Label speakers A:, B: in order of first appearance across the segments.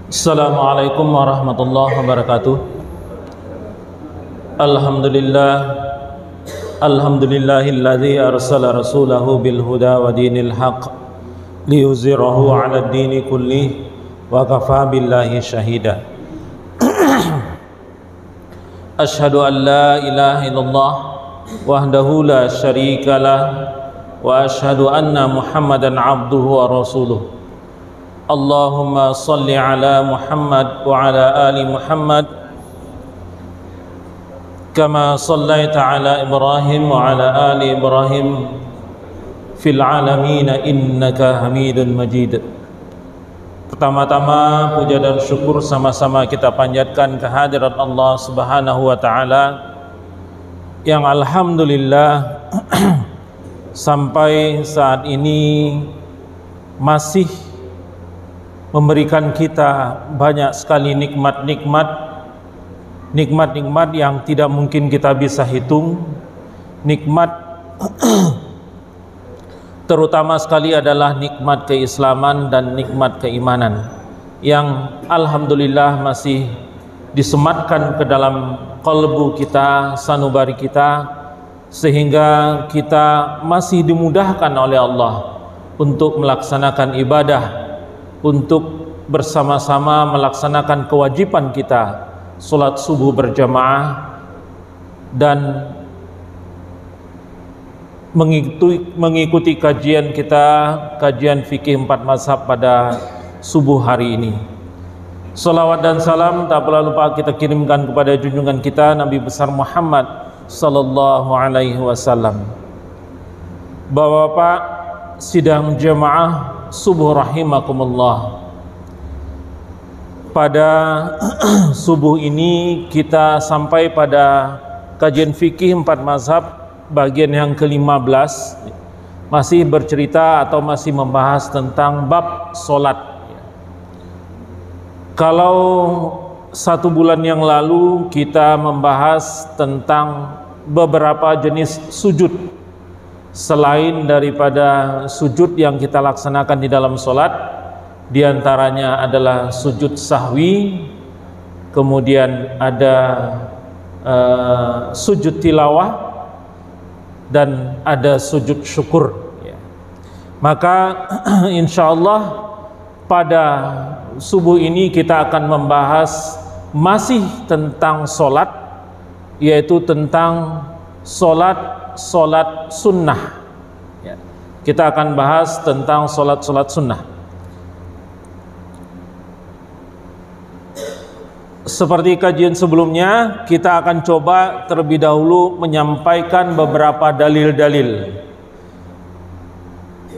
A: Assalamualaikum warahmatullahi wabarakatuh. Alhamdulillahilladzi arsala rasulahu bil huda wa dinil haq liyuzhirahu 'ala ad-dini kullih wa kafa billahi syahida. Asyhadu an la ilaha illallah wahdahu la syarikalah wa asyhadu anna Muhammadan 'abduhu wa rasuluh. Allahumma salli ala Muhammad wa ala ali Muhammad kama sallaita ala Ibrahim wa ala ali Ibrahim fil alamin innaka Hamidun Majid. Pertama-tama puja dan syukur sama-sama kita panjatkan kehadirat Allah Subhanahu wa taala yang alhamdulillah sampai saat ini masih memberikan kita banyak sekali nikmat-nikmat yang tidak mungkin kita bisa hitung. Nikmat terutama sekali adalah nikmat keislaman dan nikmat keimanan yang alhamdulillah masih disematkan ke dalam qalbu kita, sanubari kita, sehingga kita masih dimudahkan oleh Allah untuk melaksanakan ibadah, untuk bersama-sama melaksanakan kewajiban kita, sholat subuh berjamaah dan mengikuti kajian kita, kajian fikih 4 mazhab pada subuh hari ini. Salawat dan salam tak pula lupa kita kirimkan kepada junjungan kita Nabi besar Muhammad sallallahu alaihi wasallam. Bapak-bapak sidang jamaah subuh rahimakumullah. Pada subuh ini kita sampai pada kajian fikih 4 mazhab bagian yang ke-15, masih bercerita atau masih membahas tentang bab solat. Kalau 1 bulan yang lalu kita membahas tentang beberapa jenis sujud selain daripada sujud yang kita laksanakan di dalam solat. Di antaranya adalah sujud sahwi, kemudian ada sujud tilawah, dan ada sujud syukur. Maka insyaallah pada subuh ini kita akan membahas masih tentang solat, yaitu tentang solat sunnah. Kita akan bahas tentang solat sunnah. Seperti kajian sebelumnya, kita akan coba terlebih dahulu menyampaikan beberapa dalil-dalil.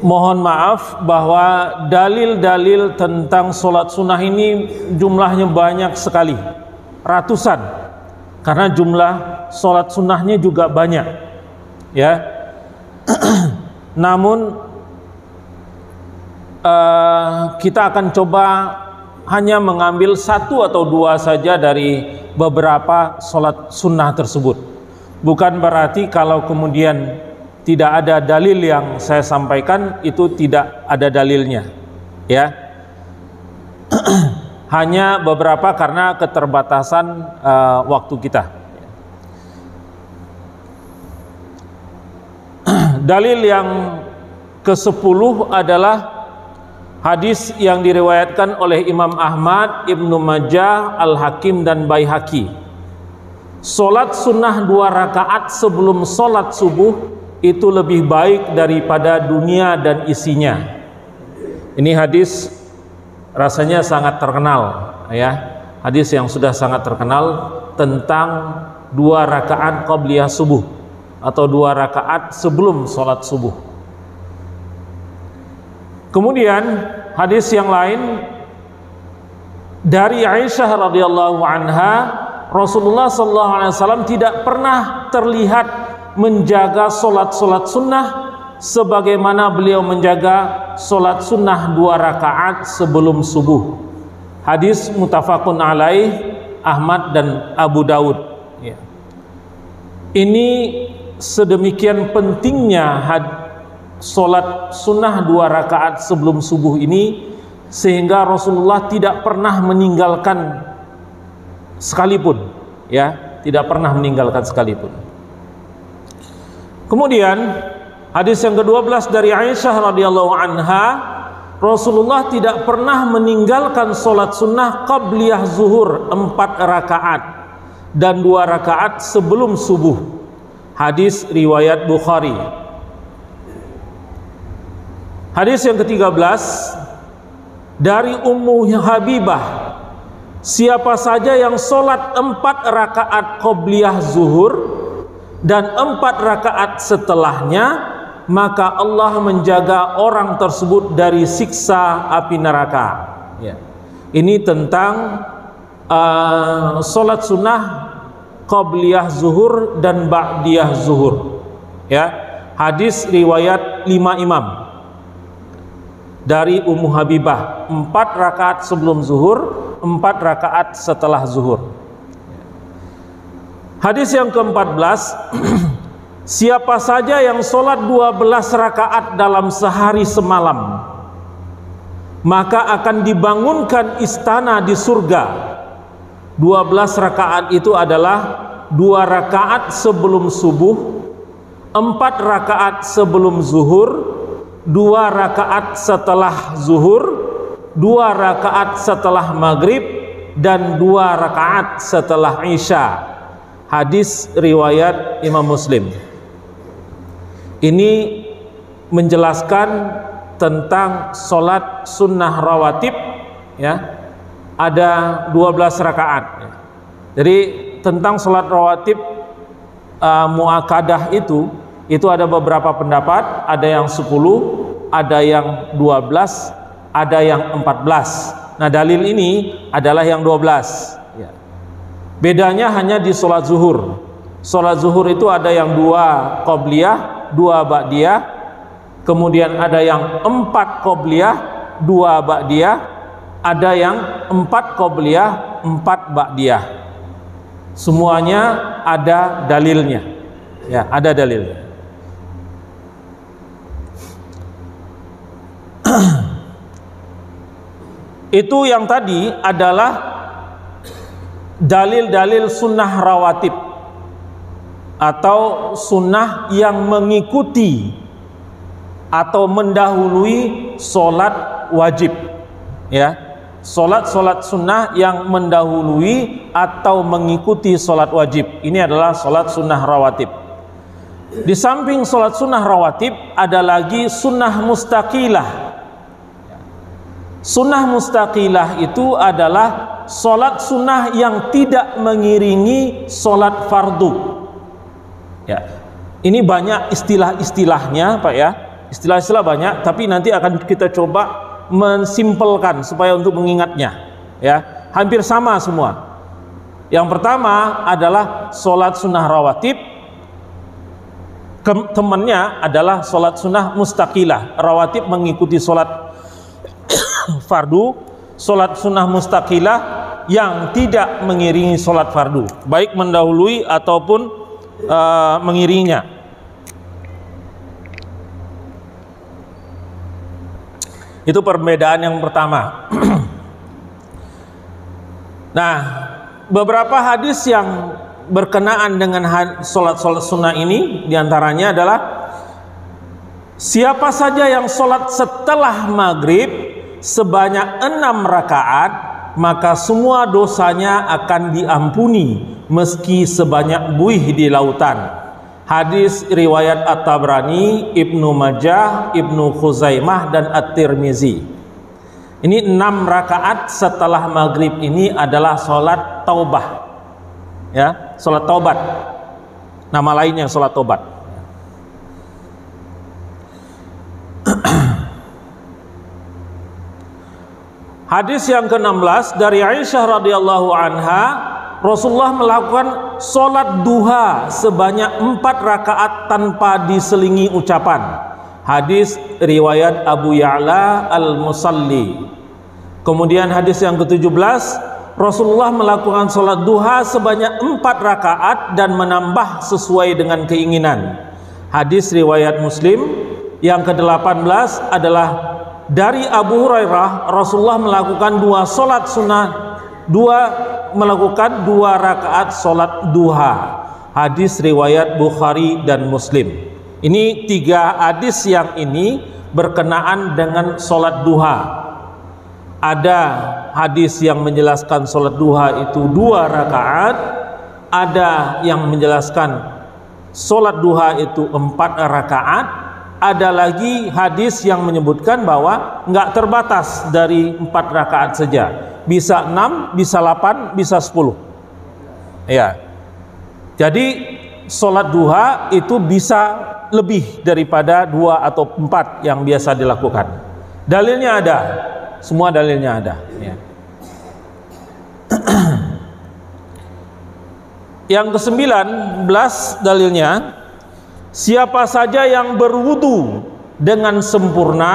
A: Mohon maaf bahwa dalil-dalil tentang solat sunnah ini jumlahnya banyak sekali, ratusan, karena jumlah solat sunnahnya juga banyak, ya. Namun kita akan coba hanya mengambil 1 atau 2 saja dari beberapa solat sunnah tersebut. Bukan berarti kalau kemudian tidak ada dalil yang saya sampaikan itu tidak ada dalilnya, ya. Hanya beberapa karena keterbatasan waktu kita. Dalil yang ke-10 adalah hadis yang diriwayatkan oleh Imam Ahmad, Ibnu Majah, Al-Hakim dan Baihaqi. Solat sunnah 2 rakaat sebelum solat subuh itu lebih baik daripada dunia dan isinya. Ini hadis rasanya sangat terkenal, ya. Hadis yang sudah sangat terkenal tentang 2 rakaat qabliyah subuh atau 2 rakaat sebelum solat subuh. Kemudian hadis yang lain dari Aisyah radhiyallahu anha, Rasulullah sallallahu alaihi wasallam tidak pernah terlihat menjaga solat sunnah sebagaimana beliau menjaga solat sunnah 2 rakaat sebelum subuh. Hadis muttafaqun alaih, Ahmad dan Abu Daud. Ini sedemikian pentingnya solat sunnah 2 rakaat sebelum subuh ini, sehingga Rasulullah tidak pernah meninggalkan sekalipun, ya, tidak pernah meninggalkan sekalipun. Kemudian hadis yang ke-12 dari Aisyah radhiyallahu anha, Rasulullah tidak pernah meninggalkan sholat sunnah qabliyah zuhur 4 rakaat dan 2 rakaat sebelum subuh. Hadis riwayat Bukhari. Hadis yang ke-13 dari Ummu Habibah, siapa saja yang sholat 4 rakaat qabliyah zuhur dan 4 rakaat setelahnya, maka Allah menjaga orang tersebut dari siksa api neraka. Ya. Ini tentang sholat sunnah qabliyah zuhur dan ba'diyah zuhur. Ya, hadis riwayat 5 imam dari Ummu Habibah, 4 rakaat sebelum zuhur, 4 rakaat setelah zuhur. Hadis yang ke-14, siapa saja yang sholat 12 rakaat dalam sehari semalam, maka akan dibangunkan istana di surga. 12 rakaat itu adalah 2 rakaat sebelum subuh, 4 rakaat sebelum zuhur, 2 rakaat setelah zuhur, 2 rakaat setelah maghrib, dan 2 rakaat setelah isya. Hadis riwayat Imam Muslim. Ini menjelaskan tentang sholat sunnah rawatib, ya, ada 12 rakaat. Jadi tentang sholat rawatib muakkadah itu ada beberapa pendapat, ada yang 10, ada yang 12, ada yang 14. Nah, dalil ini adalah yang 12. Ya. Bedanya hanya di sholat zuhur. Sholat zuhur itu ada yang 2 qobliyah, 2 ba'diyah, kemudian ada yang 4 qobliyah, 2 ba'diyah, ada yang 4 qobliyah, 4 ba'diyah. Semuanya ada dalilnya. Ya, ada dalilnya. Itu yang tadi adalah dalil-dalil sunnah rawatib atau sunnah yang mengikuti atau mendahului sholat wajib, ya, sholat sunnah yang mendahului atau mengikuti sholat wajib. Ini adalah sholat sunnah rawatib. Di samping sholat sunnah rawatib ada lagi sunnah mustaqilah. Sunnah mustaqilah itu adalah sholat sunnah yang tidak mengiringi sholat fardu. Ya, ini banyak istilah-istilahnya, Pak, ya. Istilah-istilah banyak, tapi nanti akan kita coba mensimpelkan supaya untuk mengingatnya, ya. Hampir sama semua. Yang pertama adalah sholat sunnah rawatib. Temannya adalah sholat sunnah mustaqilah. Rawatib mengikuti sholat fardu, sholat sunnah mustaqilah yang tidak mengiringi sholat fardu, baik mendahului ataupun mengiringinya. Itu perbedaan yang pertama. Nah, beberapa hadis yang berkenaan dengan sholat sunnah ini diantaranya adalah siapa saja yang sholat setelah maghrib sebanyak 6 rakaat, maka semua dosanya akan diampuni meski sebanyak buih di lautan. Hadis riwayat At-Tabrani, Ibnu Majah, Ibnu Khuzaimah, dan At-Tirmizi. Ini 6 rakaat setelah maghrib ini adalah sholat taubah, ya, sholat taubat. Nama lainnya sholat taubat. Hadis yang ke-16 dari Aisyah radhiyallahu anha, Rasulullah melakukan sholat duha sebanyak 4 rakaat tanpa diselingi ucapan. Hadis riwayat Abu Ya'la al-Musalli. Kemudian hadis yang ke-17, Rasulullah melakukan sholat duha sebanyak 4 rakaat dan menambah sesuai dengan keinginan. Hadis riwayat Muslim. Yang ke-18 adalah dari Abu Hurairah, Rasulullah melakukan melakukan dua rakaat solat duha. Hadis riwayat Bukhari dan Muslim. Ini 3 hadis yang ini berkenaan dengan solat duha. Ada hadis yang menjelaskan solat duha itu 2 rakaat, ada yang menjelaskan solat duha itu 4 rakaat, ada lagi hadis yang menyebutkan bahwa nggak terbatas dari 4 rakaat saja, bisa 6, bisa 8, bisa 10. Ya, jadi solat duha itu bisa lebih daripada 2 atau 4 yang biasa dilakukan. Dalilnya ada, semua dalilnya ada. Ya. Yang ke-19 dalilnya, siapa saja yang berwudu dengan sempurna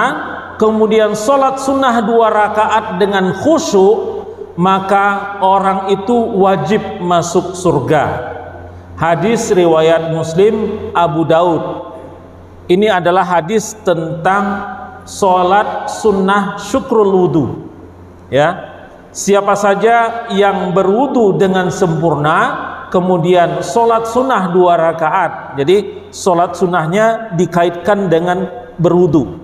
A: kemudian sholat sunnah 2 rakaat dengan khusyuk, maka orang itu wajib masuk surga. Hadis riwayat Muslim, Abu Daud. Ini adalah hadis tentang sholat sunnah syukrul wudu. Ya, siapa saja yang berwudu dengan sempurna kemudian sholat sunnah 2 rakaat, jadi sholat sunnahnya dikaitkan dengan berwudu.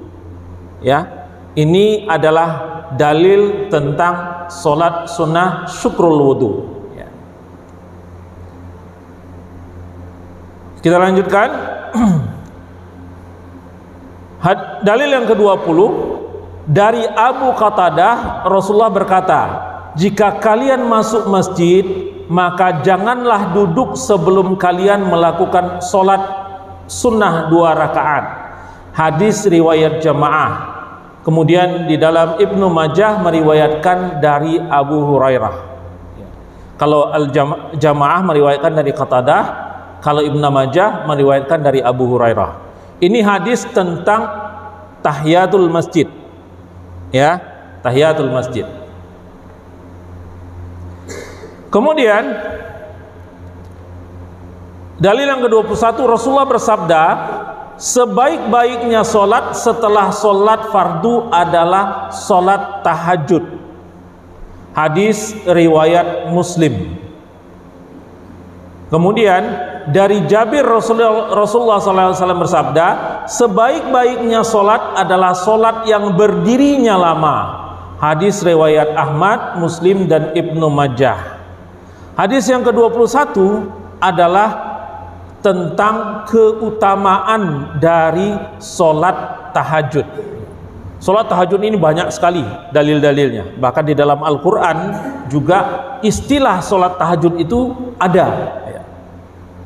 A: Ya, ini adalah dalil tentang sholat sunnah syukrul wudu. Ya. Kita lanjutkan. Dalil yang ke-20 dari Abu Qatadah, Rasulullah berkata, jika kalian masuk masjid, maka janganlah duduk sebelum kalian melakukan sholat sunnah 2 rakaat. Hadis riwayat jamaah. Kemudian di dalam Ibnu Majah meriwayatkan dari Abu Hurairah. Kalau al-jamaah meriwayatkan dari Qatadah, kalau Ibnu Majah meriwayatkan dari Abu Hurairah. Ini hadis tentang tahiyatul masjid. Ya, tahiyatul masjid. Kemudian dalil yang ke-21, Rasulullah bersabda, sebaik-baiknya solat setelah solat fardu adalah solat tahajud. Hadis riwayat Muslim. Kemudian dari Jabir, Rasulullah SAW bersabda, sebaik-baiknya solat adalah solat yang berdirinya lama. Hadis riwayat Ahmad, Muslim dan Ibnu Majah. Hadis yang ke-21 adalah tentang keutamaan dari solat tahajud. Solat tahajud ini banyak sekali dalil-dalilnya. Bahkan di dalam Al-Quran juga istilah solat tahajud itu ada.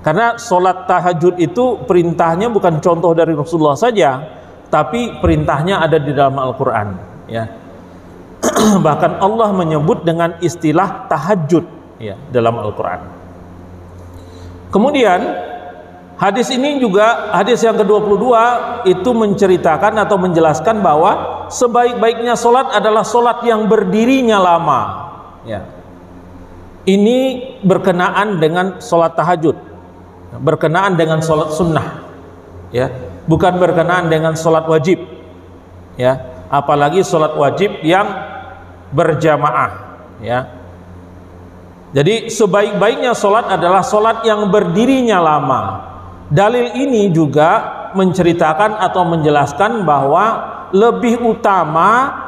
A: Karena solat tahajud itu perintahnya bukan contoh dari Rasulullah saja, tapi perintahnya ada di dalam Al-Quran. Ya. Bahkan Allah menyebut dengan istilah tahajud, ya, dalam Al-Quran. Kemudian hadis ini juga, hadis yang ke-22 itu menceritakan atau menjelaskan bahwa sebaik-baiknya solat adalah solat yang berdirinya lama. Ya. Ini berkenaan dengan solat tahajud, berkenaan dengan solat sunnah, ya, bukan berkenaan dengan solat wajib, ya, apalagi solat wajib yang berjamaah, ya. Jadi sebaik-baiknya solat adalah solat yang berdirinya lama. Dalil ini juga menceritakan atau menjelaskan bahwa lebih utama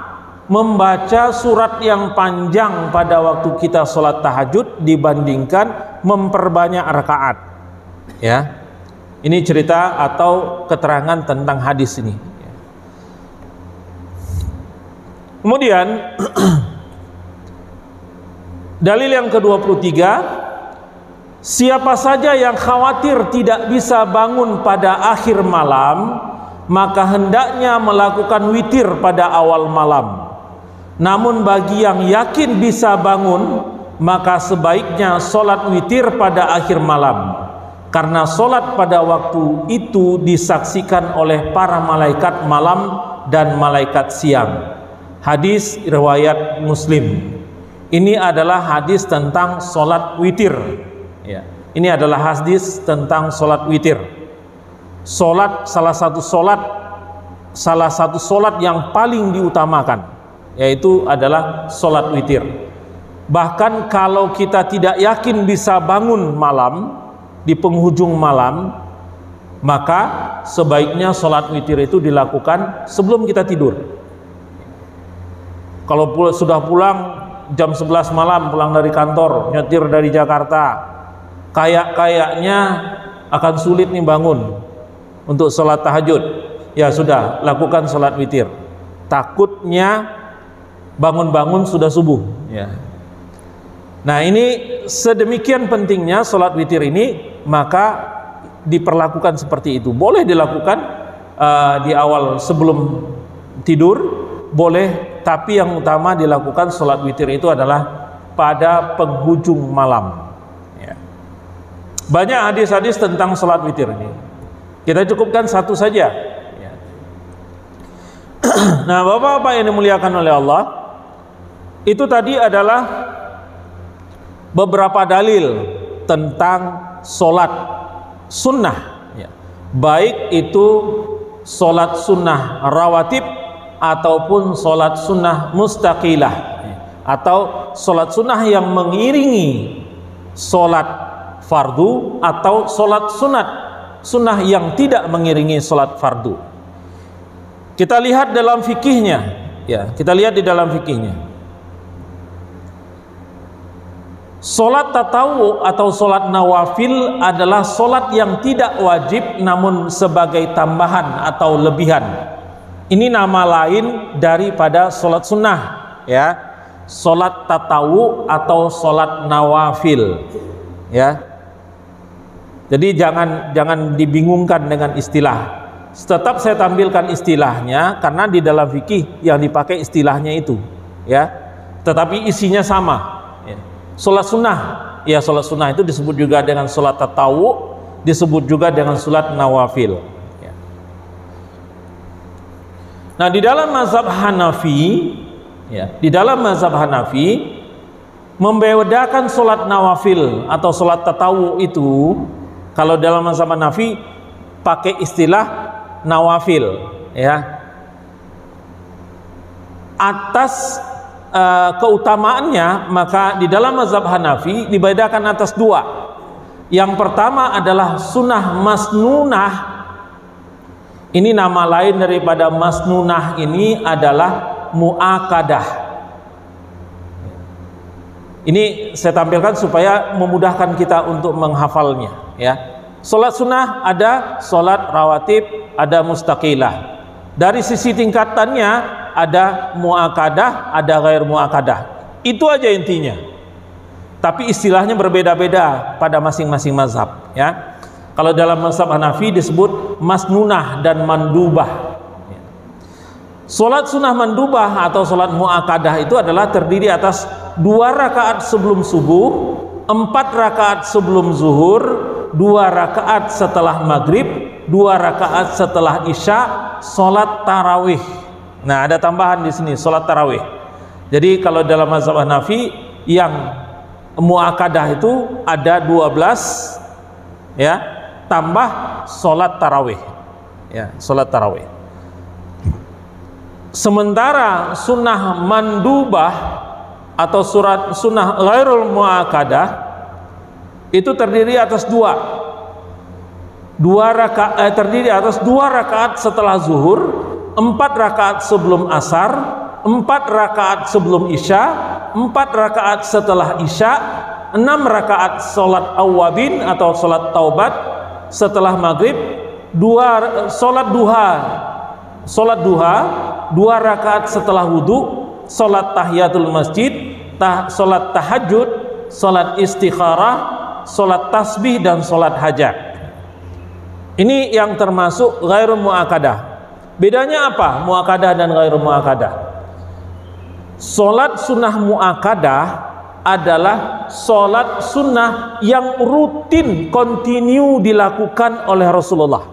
A: membaca surat yang panjang pada waktu kita solat tahajud dibandingkan memperbanyak rakaat. Ya, ini cerita atau keterangan tentang hadis ini. Kemudian dalil yang ke-23, siapa saja yang khawatir tidak bisa bangun pada akhir malam, maka hendaknya melakukan witir pada awal malam. Namun bagi yang yakin bisa bangun, maka sebaiknya sholat witir pada akhir malam, karena sholat pada waktu itu disaksikan oleh para malaikat malam dan malaikat siang. Hadis riwayat Muslim. Ini adalah hadis tentang sholat witir. Ya. Ini adalah hadis tentang sholat witir. Sholat, salah satu sholat salah satu solat yang paling diutamakan, yaitu adalah solat witir. Bahkan kalau kita tidak yakin bisa bangun malam, di penghujung malam, maka sebaiknya solat witir itu dilakukan sebelum kita tidur. Kalau sudah pulang jam 11 malam, pulang dari kantor, nyetir dari Jakarta, kayaknya akan sulit nih bangun untuk sholat tahajud, ya sudah, lakukan sholat witir. Takutnya bangun-bangun sudah subuh, ya. Nah, ini sedemikian pentingnya sholat witir ini, maka diperlakukan seperti itu. Boleh dilakukan di awal sebelum tidur, boleh, tapi yang utama dilakukan sholat witir itu adalah pada penghujung malam, ya. Banyak hadis-hadis tentang sholat witir ini, kita cukupkan satu saja, ya. Nah, Bapak-bapak yang dimuliakan oleh Allah, itu tadi adalah beberapa dalil tentang sholat sunnah, ya. Baik itu sholat sunnah rawatib ataupun sholat sunnah mustaqilah, atau sholat sunnah yang mengiringi sholat fardu, atau sholat sunnah yang tidak mengiringi sholat fardu. Kita lihat dalam fikihnya, ya, kita lihat di dalam fikihnya. Sholat tatawu atau sholat nawafil adalah sholat yang tidak wajib namun sebagai tambahan atau lebihan. Ini nama lain daripada sholat sunnah, ya. Sholat tatawu atau sholat nawafil, ya. Jadi jangan dibingungkan dengan istilah. Tetap saya tampilkan istilahnya karena di dalam fikih yang dipakai istilahnya itu, ya. Tetapi isinya sama, ya. Sholat sunnah, ya, sholat sunnah itu disebut juga dengan sholat tatawu, disebut juga dengan sholat nawafil. Nah, di dalam mazhab Hanafi, ya, di dalam mazhab Hanafi membedakan sholat nawafil atau sholat tatawu itu, kalau dalam mazhab Hanafi pakai istilah nawafil, ya. Atas keutamaannya, maka di dalam mazhab Hanafi dibedakan atas dua. Yang pertama adalah sunnah masnunah. Ini nama lain daripada masnunah, ini adalah mu'akadah. Ini saya tampilkan supaya memudahkan kita untuk menghafalnya, ya. Sholat sunnah ada sholat rawatib, ada mustaqilah. Dari sisi tingkatannya ada mu'akadah, ada ghair mu'akadah. Itu aja intinya. Tapi istilahnya berbeda-beda pada masing-masing mazhab, ya. Kalau dalam mazhab Hanafi disebut masnunah dan mandubah. Sholat sunnah mandubah atau sholat mu'akadah itu adalah terdiri atas 2 rakaat sebelum subuh, 4 rakaat sebelum zuhur, 2 rakaat setelah maghrib, 2 rakaat setelah isya, sholat tarawih. Nah, ada tambahan di sini, sholat tarawih. Jadi kalau dalam mazhab Hanafi yang mu'akadah itu ada 12, ya, tambah sholat tarawih, ya, sholat tarawih. Sementara sunnah mandubah atau sunnah ghairul mu'akadah itu terdiri atas terdiri atas 2 rakaat setelah zuhur, 4 rakaat sebelum asar, 4 rakaat sebelum isya, 4 rakaat setelah isya, 6 rakaat sholat awwabin atau sholat taubat setelah maghrib, 2 sholat duha, 2 rakaat setelah wudhu, sholat tahiyatul masjid, sholat tahajud, sholat istikharah, sholat tasbih, dan sholat hajat. Ini yang termasuk ghairu mu'akadah. Bedanya apa mu'akadah dan ghairu mu'akadah? Sholat sunnah mu'akadah adalah sholat sunnah yang rutin, kontinu dilakukan oleh Rasulullah,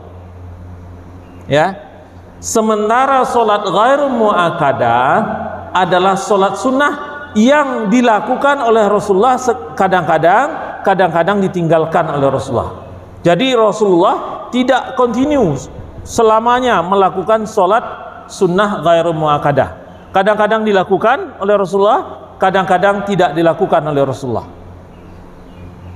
A: ya. Sementara sholat ghairu mu'akadah adalah sholat sunnah yang dilakukan oleh Rasulullah kadang-kadang ditinggalkan oleh Rasulullah. Jadi Rasulullah tidak kontinu selamanya melakukan sholat sunnah ghairu muakkadah. Kadang-kadang dilakukan oleh Rasulullah, kadang-kadang tidak dilakukan oleh Rasulullah.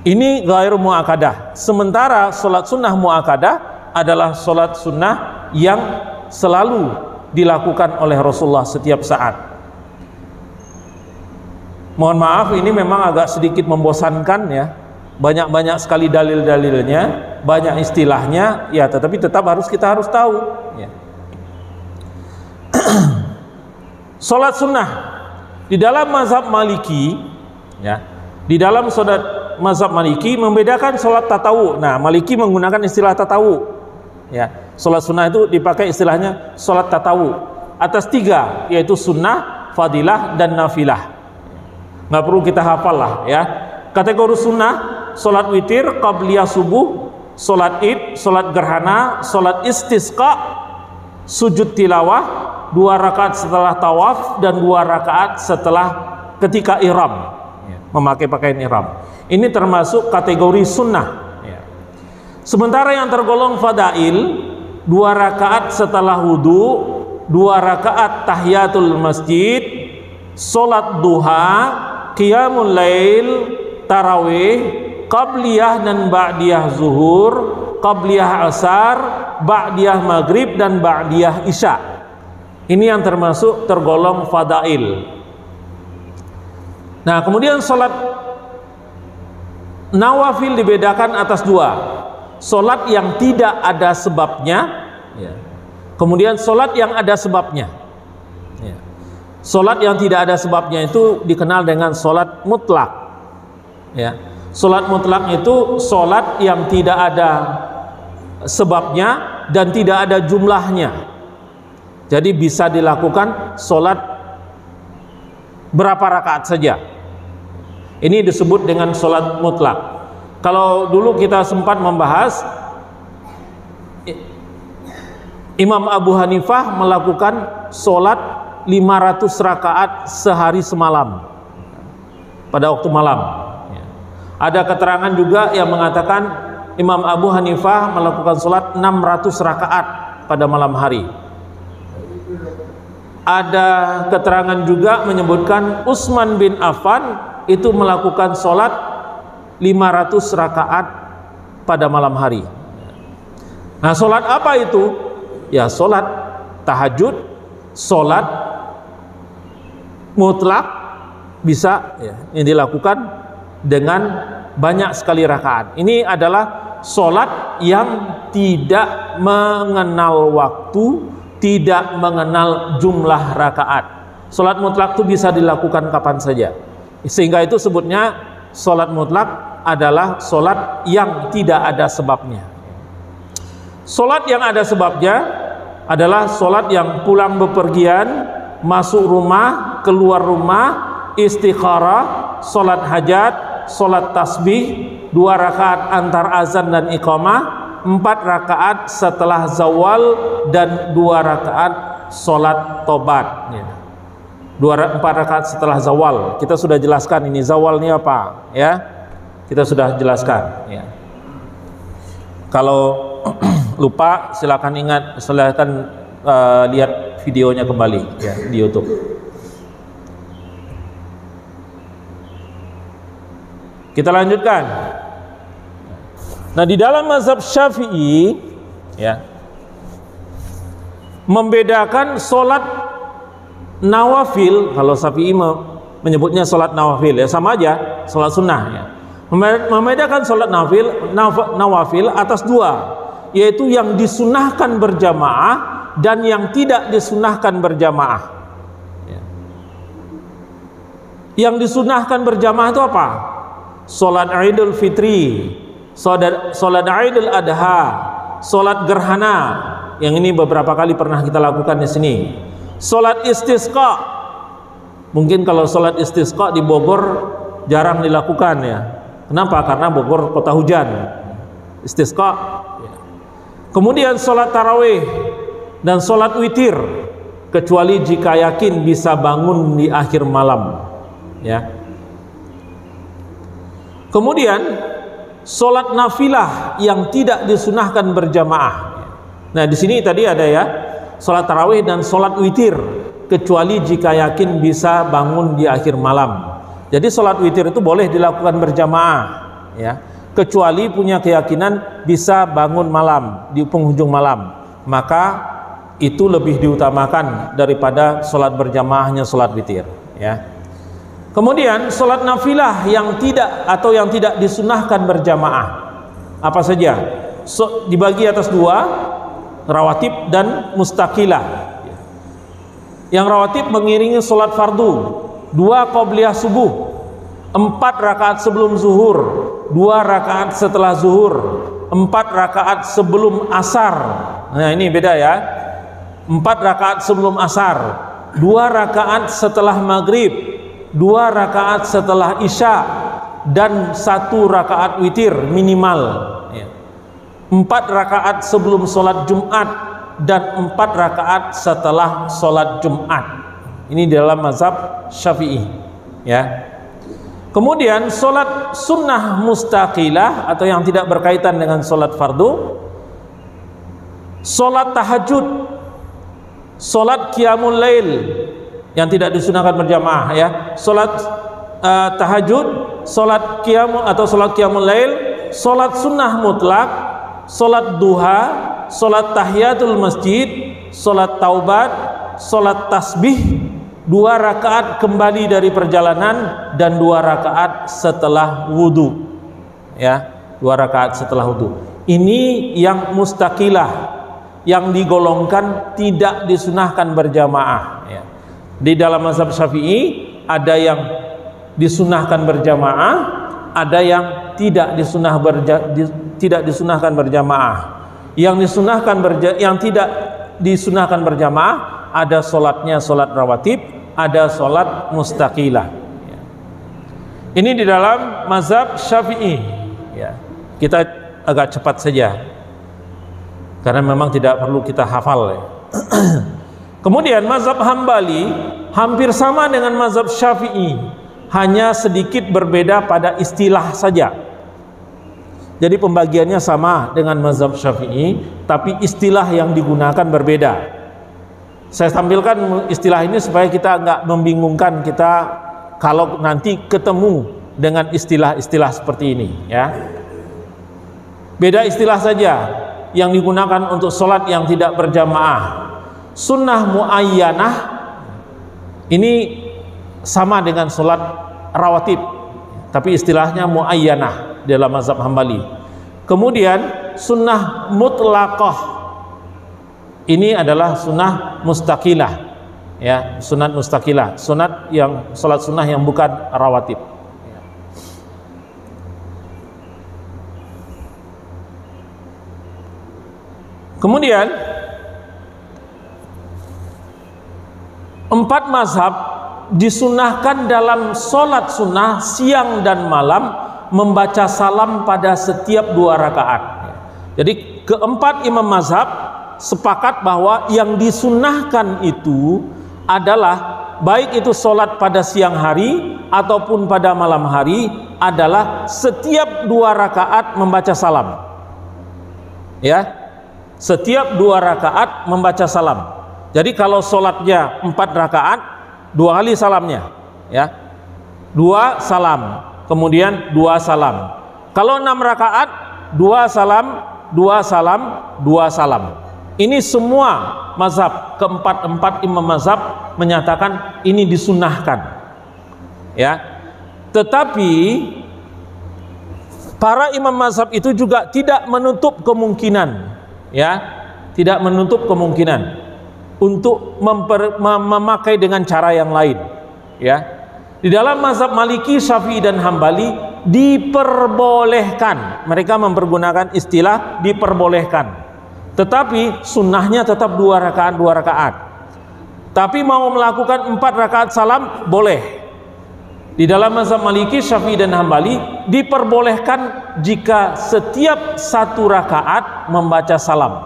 A: Ini ghairu muakkadah. Sementara sholat sunnah muakkadah adalah sholat sunnah yang selalu dilakukan oleh Rasulullah setiap saat. Mohon maaf, ini memang agak sedikit membosankan ya. Banyak-banyak sekali dalil-dalilnya, banyak istilahnya, ya, tetapi tetap kita harus tahu. Ya. Sholat sunnah di dalam mazhab Maliki, ya, di dalam sholat mazhab Maliki membedakan sholat tatawu. Nah, Maliki menggunakan istilah tatawu. Ya, sholat sunnah itu dipakai istilahnya sholat tatawu atas 3, yaitu sunnah, fadilah, dan nafilah. Nggak perlu kita hafal lah ya. Kategori sunnah: sholat witir, qabliyah subuh, sholat id, sholat gerhana, sholat istisqa, sujud tilawah, 2 rakaat setelah tawaf, dan 2 rakaat setelah ketika ihram, memakai pakaian ihram. Ini termasuk kategori sunnah. Sementara yang tergolong fadail: 2 rakaat setelah wudu, 2 rakaat tahiyatul masjid, sholat duha, qiyamul lail, tarawih, qabliyah dan ba'diyah zuhur, qabliyah asar, ba'diyah maghrib, dan ba'diyah isya. Ini yang termasuk tergolong fadail. Nah, kemudian sholat nawafil dibedakan atas 2. Sholat yang tidak ada sebabnya, ya. Kemudian sholat yang ada sebabnya, ya. Sholat yang tidak ada sebabnya itu dikenal dengan sholat mutlak, ya. Sholat mutlak itu sholat yang tidak ada sebabnya dan tidak ada jumlahnya. Jadi bisa dilakukan sholat berapa rakaat saja. Ini disebut dengan sholat mutlak. Kalau dulu kita sempat membahas, Imam Abu Hanifah melakukan sholat 500 rakaat sehari semalam pada waktu malam. Ada keterangan juga yang mengatakan Imam Abu Hanifah melakukan sholat 600 rakaat pada malam hari. Ada keterangan juga menyebutkan Utsman bin Affan itu melakukan sholat 500 rakaat pada malam hari. Nah, sholat apa itu? Ya, sholat tahajud, sholat mutlak bisa ya, yang dilakukan dengan banyak sekali rakaat. Ini adalah sholat yang tidak mengenal waktu, tidak mengenal jumlah rakaat. Sholat mutlak itu bisa dilakukan kapan saja. Sehingga itu sebutnya sholat mutlak adalah sholat yang tidak ada sebabnya. Sholat yang ada sebabnya adalah sholat yang pulang bepergian, masuk rumah, keluar rumah, istikharah, sholat hajat, sholat tasbih, 2 rakaat antar azan dan iqamah, 4 rakaat setelah zawal, dan 2 rakaat sholat tobat. 4 rakaat setelah zawal. Kita sudah jelaskan ini zawal ini apa, ya. Kita sudah jelaskan. Ya. Kalau lupa silakan ingat, silakan lihat videonya kembali ya di YouTube. Kita lanjutkan. Nah, di dalam mazhab Syafi'i ya, membedakan sholat nawafil. Kalau Syafi'i menyebutnya sholat nawafil ya, sama aja sholat sunnah ya. Membedakan sholat nawafil atas 2, yaitu yang disunahkan berjamaah dan yang tidak disunahkan berjamaah. Yang disunahkan berjamaah itu apa? Sholat Idul Fitri, sholat Idul Adha, sholat gerhana. Yang ini beberapa kali pernah kita lakukan di sini. Sholat istisqa. Mungkin kalau sholat istisqa di Bogor jarang dilakukan ya. Kenapa? Karena Bogor kota hujan. Istisqa. Kemudian sholat tarawih dan sholat witir, kecuali jika yakin bisa bangun di akhir malam. Ya. Kemudian sholat nafilah yang tidak disunahkan berjamaah. Nah, di sini tadi ada ya, sholat tarawih dan sholat witir, kecuali jika yakin bisa bangun di akhir malam. Jadi sholat witir itu boleh dilakukan berjamaah, ya, kecuali punya keyakinan bisa bangun malam di penghujung malam, maka itu lebih diutamakan daripada sholat berjamaahnya sholat witir, ya. Kemudian sholat nafilah yang tidak disunahkan berjamaah, apa saja? Dibagi atas dua, rawatib dan mustaqilah. Yang rawatib mengiringi sholat fardu, 2 qobliyah subuh, 4 rakaat sebelum zuhur, 2 rakaat setelah zuhur, 4 rakaat sebelum asar. Nah, ini beda ya. 4 rakaat sebelum asar, 2 rakaat setelah maghrib, 2 rakaat setelah isya, dan 1 rakaat witir minimal. 4 rakaat sebelum sholat Jumat dan 4 rakaat setelah sholat Jumat. Ini dalam mazhab Syafi'i, ya. Kemudian sholat sunnah mustaqilah atau yang tidak berkaitan dengan sholat fardu, sholat tahajud, sholat qiyamul lail yang tidak disunahkan berjamaah, ya. Sholat tahajud, sholat qiyamul atau sholat qiyamul lail, sholat sunnah mutlak, sholat duha, sholat tahiyatul masjid, sholat taubat, sholat tasbih, 2 rakaat kembali dari perjalanan, dan 2 rakaat setelah wudhu, ya, 2 rakaat setelah wudhu. Ini yang mustaqilah, yang digolongkan tidak disunahkan berjamaah, ya. Di dalam mazhab Syafi'i ada yang disunahkan berjamaah, ada yang tidak disunahkan berjamaah. Yang tidak disunahkan berjamaah ada sholatnya sholat rawatib, ada sholat mustaqilah. Ini di dalam mazhab Syafi'i, ya. Kita agak cepat saja karena memang tidak perlu kita hafal, ya. Kemudian mazhab Hambali hampir sama dengan mazhab Syafi'i, hanya sedikit berbeda pada istilah saja. Jadi pembagiannya sama dengan mazhab Syafi'i, tapi istilah yang digunakan berbeda. Saya tampilkan istilah ini supaya kita nggak membingungkan kita kalau nanti ketemu dengan istilah-istilah seperti ini, ya. Beda istilah saja yang digunakan untuk sholat yang tidak berjamaah. Sunnah muayyanah ini sama dengan sholat rawatib, tapi istilahnya muayyanah dalam mazhab Hambali. Kemudian sunnah mutlaqah ini adalah sunnah mustaqilah, ya, sunat mustaqilah, sunat yang sholat sunnah yang bukan rawatib. Kemudian 4 mazhab disunahkan dalam sholat sunnah siang dan malam membaca salam pada setiap 2 rakaat. Jadi keempat imam mazhab sepakat bahwa yang disunahkan itu adalah baik itu sholat pada siang hari ataupun pada malam hari adalah setiap 2 rakaat membaca salam, ya, setiap 2 rakaat membaca salam. Jadi kalau sholatnya 4 rakaat 2 kali salamnya, ya, 2 salam, kemudian 2 salam. Kalau 6 rakaat 2 salam, 2 salam, 2 salam. Ini semua mazhab, keempat imam mazhab menyatakan ini disunahkan, ya. Tetapi para imam mazhab itu juga tidak menutup kemungkinan, ya, tidak menutup kemungkinan untuk memakai dengan cara yang lain, ya. Di dalam mazhab Maliki, Syafi'i dan Hambali diperbolehkan, mereka mempergunakan istilah diperbolehkan, tetapi sunnahnya tetap 2 rakaat 2 rakaat. Tapi mau melakukan 4 rakaat salam boleh. Di dalam mazhab Maliki, Syafi'i dan Hambali diperbolehkan jika setiap 1 rakaat membaca salam.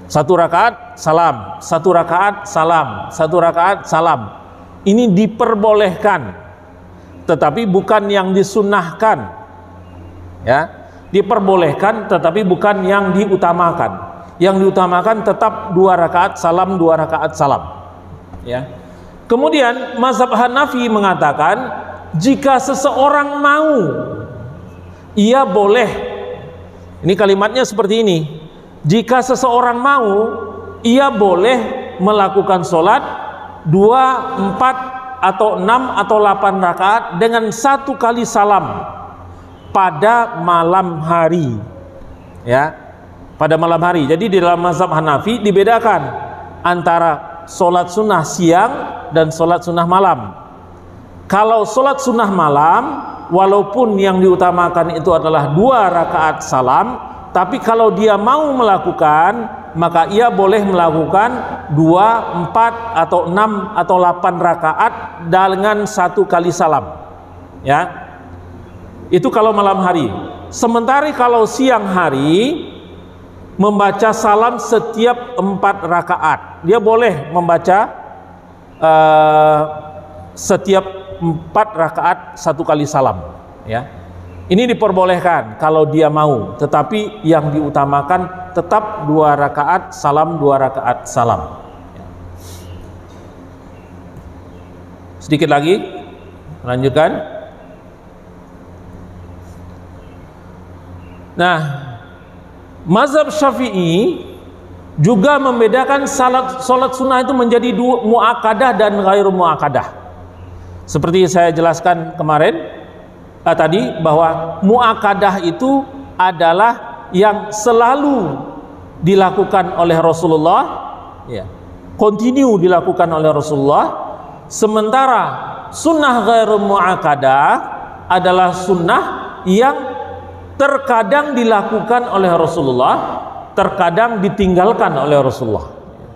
A: 1 rakaat salam, 1 rakaat salam, 1 rakaat salam. Ini diperbolehkan, tetapi bukan yang disunnahkan, ya. diperbolehkan, tetapi bukan yang diutamakan. Yang diutamakan tetap 2 rakaat salam, 2 rakaat salam. Ya. Kemudian mazhab Hanafi mengatakan jika seseorang mau, ia boleh. Ini kalimatnya seperti ini. Jika seseorang mau, ia boleh melakukan sholat 2, 4 atau 6 atau 8 rakaat dengan 1 kali salam pada malam hari. Ya. Pada malam hari. Jadi di dalam mazhab Hanafi dibedakan antara sholat sunnah siang dan sholat sunnah malam. Kalau sholat sunnah malam, walaupun yang diutamakan itu adalah 2 rakaat salam, tapi kalau dia mau melakukan, maka ia boleh melakukan 2, 4 atau 6 atau 8 rakaat dengan 1 kali salam. Ya, itu kalau malam hari. Sementara kalau siang hari, membaca salam setiap 4 rakaat. Dia boleh membaca setiap 4 rakaat 1 kali salam. Ya, ini diperbolehkan kalau dia mau. Tetapi yang diutamakan tetap 2 rakaat salam, 2 rakaat salam. Ya. Sedikit lagi, lanjutkan. Nah, mazhab Syafi'i juga membedakan salat sunnah itu menjadi 2, muakkadah dan ghairu muakkadah. Seperti saya jelaskan kemarin tadi, bahwa muakkadah itu adalah yang selalu dilakukan oleh Rasulullah, ya, continue dilakukan oleh Rasulullah. Sementara sunnah ghairu muakkadah adalah sunnah yang terkadang dilakukan oleh Rasulullah, terkadang ditinggalkan oleh Rasulullah.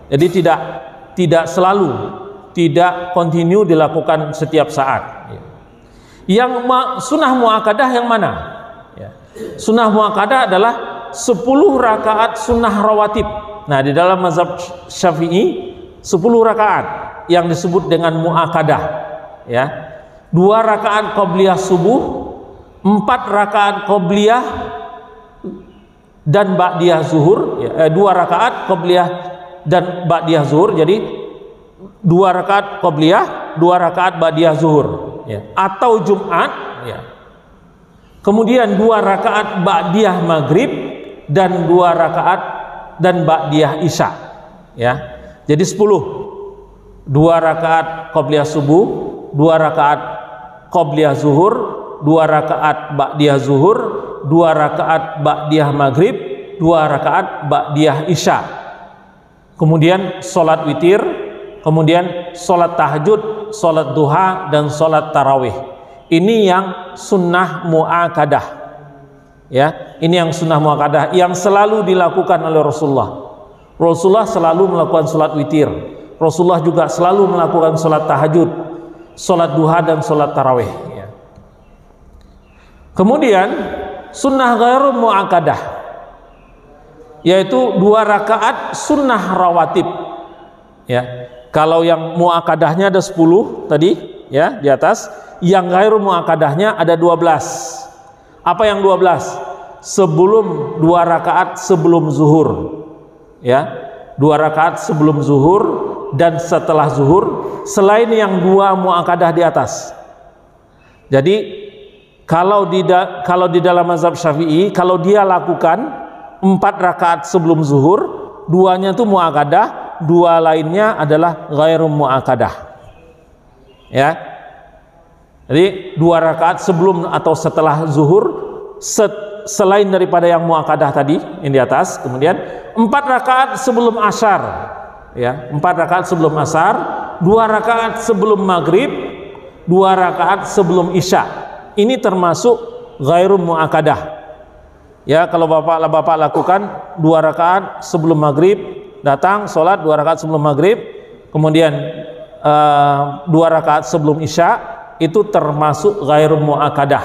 A: Jadi tidak selalu, tidak continue dilakukan setiap saat. Yang sunnah muakkadah yang mana? Sunnah muakkadah adalah 10 rakaat sunnah rawatib. Nah, di dalam mazhab Syafi'i 10 rakaat yang disebut dengan muakkadah. Ya, 2 rakaat qabliyah subuh, 4 rakaat qabliyah dan ba'diyah zuhur, 2 rakaat qabliyah dan ba'diyah zuhur. Jadi 2 rakaat qabliyah, 2 rakaat ba'diyah zuhur, ya. Atau Jumat, ya. Kemudian 2 rakaat ba'diyah maghrib dan 2 rakaat dan ba'diyah isya, ya. Jadi 10. 2 rakaat qabliyah subuh, 2 rakaat qabliyah zuhur, 2 rakaat ba'diyah zuhur, 2 rakaat ba'diyah maghrib, 2 rakaat ba'diyah isya. Kemudian sholat witir, kemudian sholat tahajud, sholat duha, dan sholat tarawih. Ini yang sunnah muakkadah. Ya, ini yang sunnah muakkadah yang selalu dilakukan oleh Rasulullah. Rasulullah selalu melakukan sholat witir. Rasulullah juga selalu melakukan sholat tahajud, sholat duha, dan sholat tarawih. Kemudian sunnah ghairu muakkadah, yaitu 2 rakaat sunnah rawatib. Ya, kalau yang muakkadahnya ada 10 tadi, ya, di atas. Yang ghairu muakkadahnya ada 12. Apa yang 12? Sebelum 2 rakaat sebelum zuhur. Ya, 2 rakaat sebelum zuhur dan setelah zuhur, selain yang 2 muakkadah di atas. Jadi kalau di dalam mazhab Syafi'i, kalau dia lakukan 4 rakaat sebelum zuhur, 2-nya itu muakkadah, 2 lainnya adalah ghairu muakkadah. Ya. Jadi 2 rakaat sebelum atau setelah zuhur, selain daripada yang muakkadah tadi yang di atas. Kemudian 4 rakaat sebelum asar, ya, 4 rakaat sebelum asar, 2 rakaat sebelum maghrib, 2 rakaat sebelum isya. Ini termasuk ghairu muakkadah. Ya, kalau bapak lakukan 2 rakaat sebelum maghrib, datang sholat 2 rakaat sebelum maghrib, kemudian 2 rakaat sebelum isya, itu termasuk ghairu muakkadah,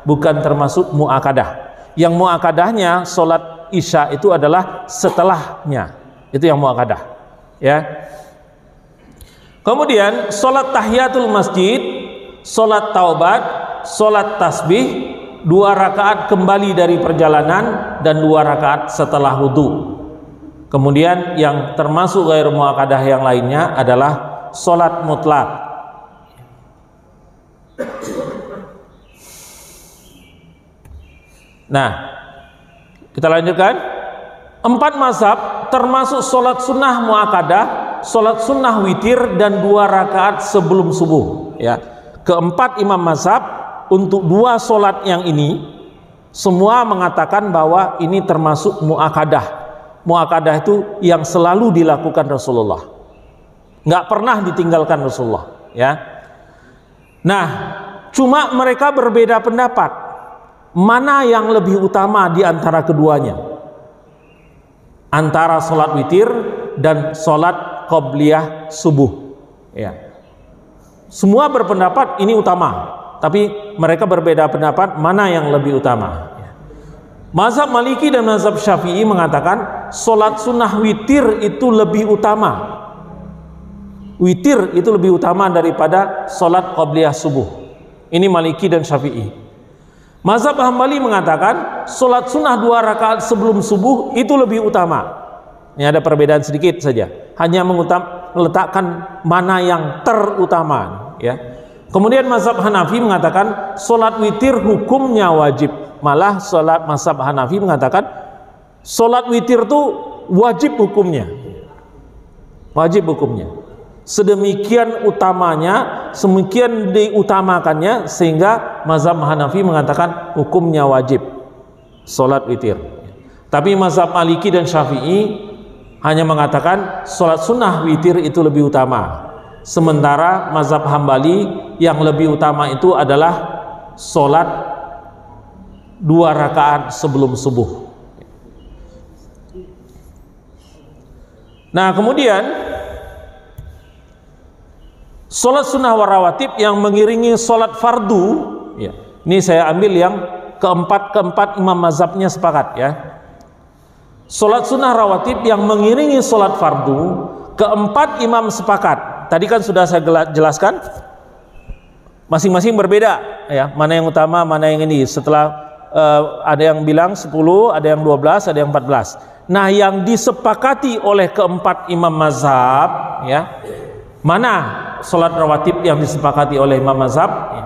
A: bukan termasuk muakkadah. Yang muakkadahnya sholat isya itu adalah setelahnya, itu yang muakkadah. Ya. Kemudian sholat tahiyatul masjid, sholat taubat, sholat tasbih, 2 rakaat kembali dari perjalanan, dan 2 rakaat setelah wudu. Kemudian yang termasuk ghairu muakkadah yang lainnya adalah sholat mutlak. Nah, kita lanjutkan. 4 mazhab termasuk sholat sunnah muakkadah, sholat sunnah witir, dan 2 rakaat sebelum subuh. Ya, keempat imam mazhab untuk 2 sholat yang ini semua mengatakan bahwa ini termasuk muakkadah. Muakkadah itu yang selalu dilakukan Rasulullah, nggak pernah ditinggalkan Rasulullah. Ya, nah, cuma mereka berbeda pendapat mana yang lebih utama di antara keduanya, antara sholat witir dan sholat qobliyah subuh. Ya, semua berpendapat ini utama, tapi mereka berbeda pendapat mana yang lebih utama. Mazhab Maliki dan mazhab Syafi'i mengatakan sholat sunnah witir itu lebih utama. Witir itu lebih utama daripada sholat qobliyah subuh. Ini Maliki dan Syafi'i. Mazhab Hambali mengatakan sholat sunnah 2 rakaat sebelum subuh itu lebih utama. Ini ada perbedaan sedikit saja, hanya meletakkan mana yang terutama. Ya. Kemudian mazhab Hanafi mengatakan sholat witir hukumnya wajib. Malah sholat mazhab Hanafi mengatakan sholat witir itu wajib hukumnya. Wajib hukumnya. Sedemikian utamanya, semikian diutamakannya, sehingga mazhab Hanafi mengatakan hukumnya wajib sholat witir. Tapi mazhab Maliki dan Syafi'i hanya mengatakan sholat sunnah witir itu lebih utama. Sementara mazhab Hambali yang lebih utama itu adalah sholat 2 rakaat sebelum subuh. Nah, kemudian sholat sunnah warawatib yang mengiringi sholat fardu, ya, ini saya ambil yang keempat imam mazhabnya sepakat. Ya, sholat sunnah rawatib yang mengiringi sholat fardu, keempat imam sepakat. Tadi kan sudah saya jelaskan, masing-masing berbeda, ya, mana yang utama, mana yang ini. Setelah ada yang bilang 10, ada yang 12, ada yang 14. Nah, yang disepakati oleh keempat imam mazhab, ya, mana sholat rawatib yang disepakati oleh imam mazhab, ya,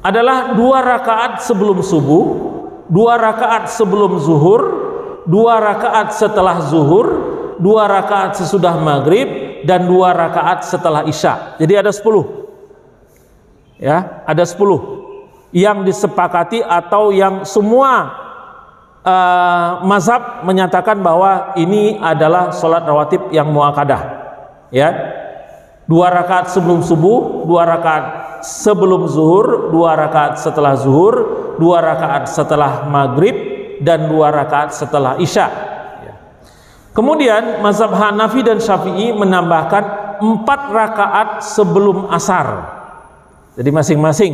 A: adalah 2 rakaat sebelum subuh, 2 rakaat sebelum zuhur, 2 rakaat setelah zuhur, 2 rakaat sesudah maghrib, dan 2 rakaat setelah isya. Jadi ada 10. Ya, ada 10 yang disepakati atau yang semua mazhab menyatakan bahwa ini adalah sholat rawatib yang muakkadah. Ya, 2 rakaat sebelum subuh, 2 rakaat sebelum zuhur, 2 rakaat setelah zuhur, 2 rakaat setelah maghrib, dan 2 rakaat setelah isya. Kemudian mazhab Hanafi dan Syafi'i menambahkan 4 rakaat sebelum asar. Jadi masing-masing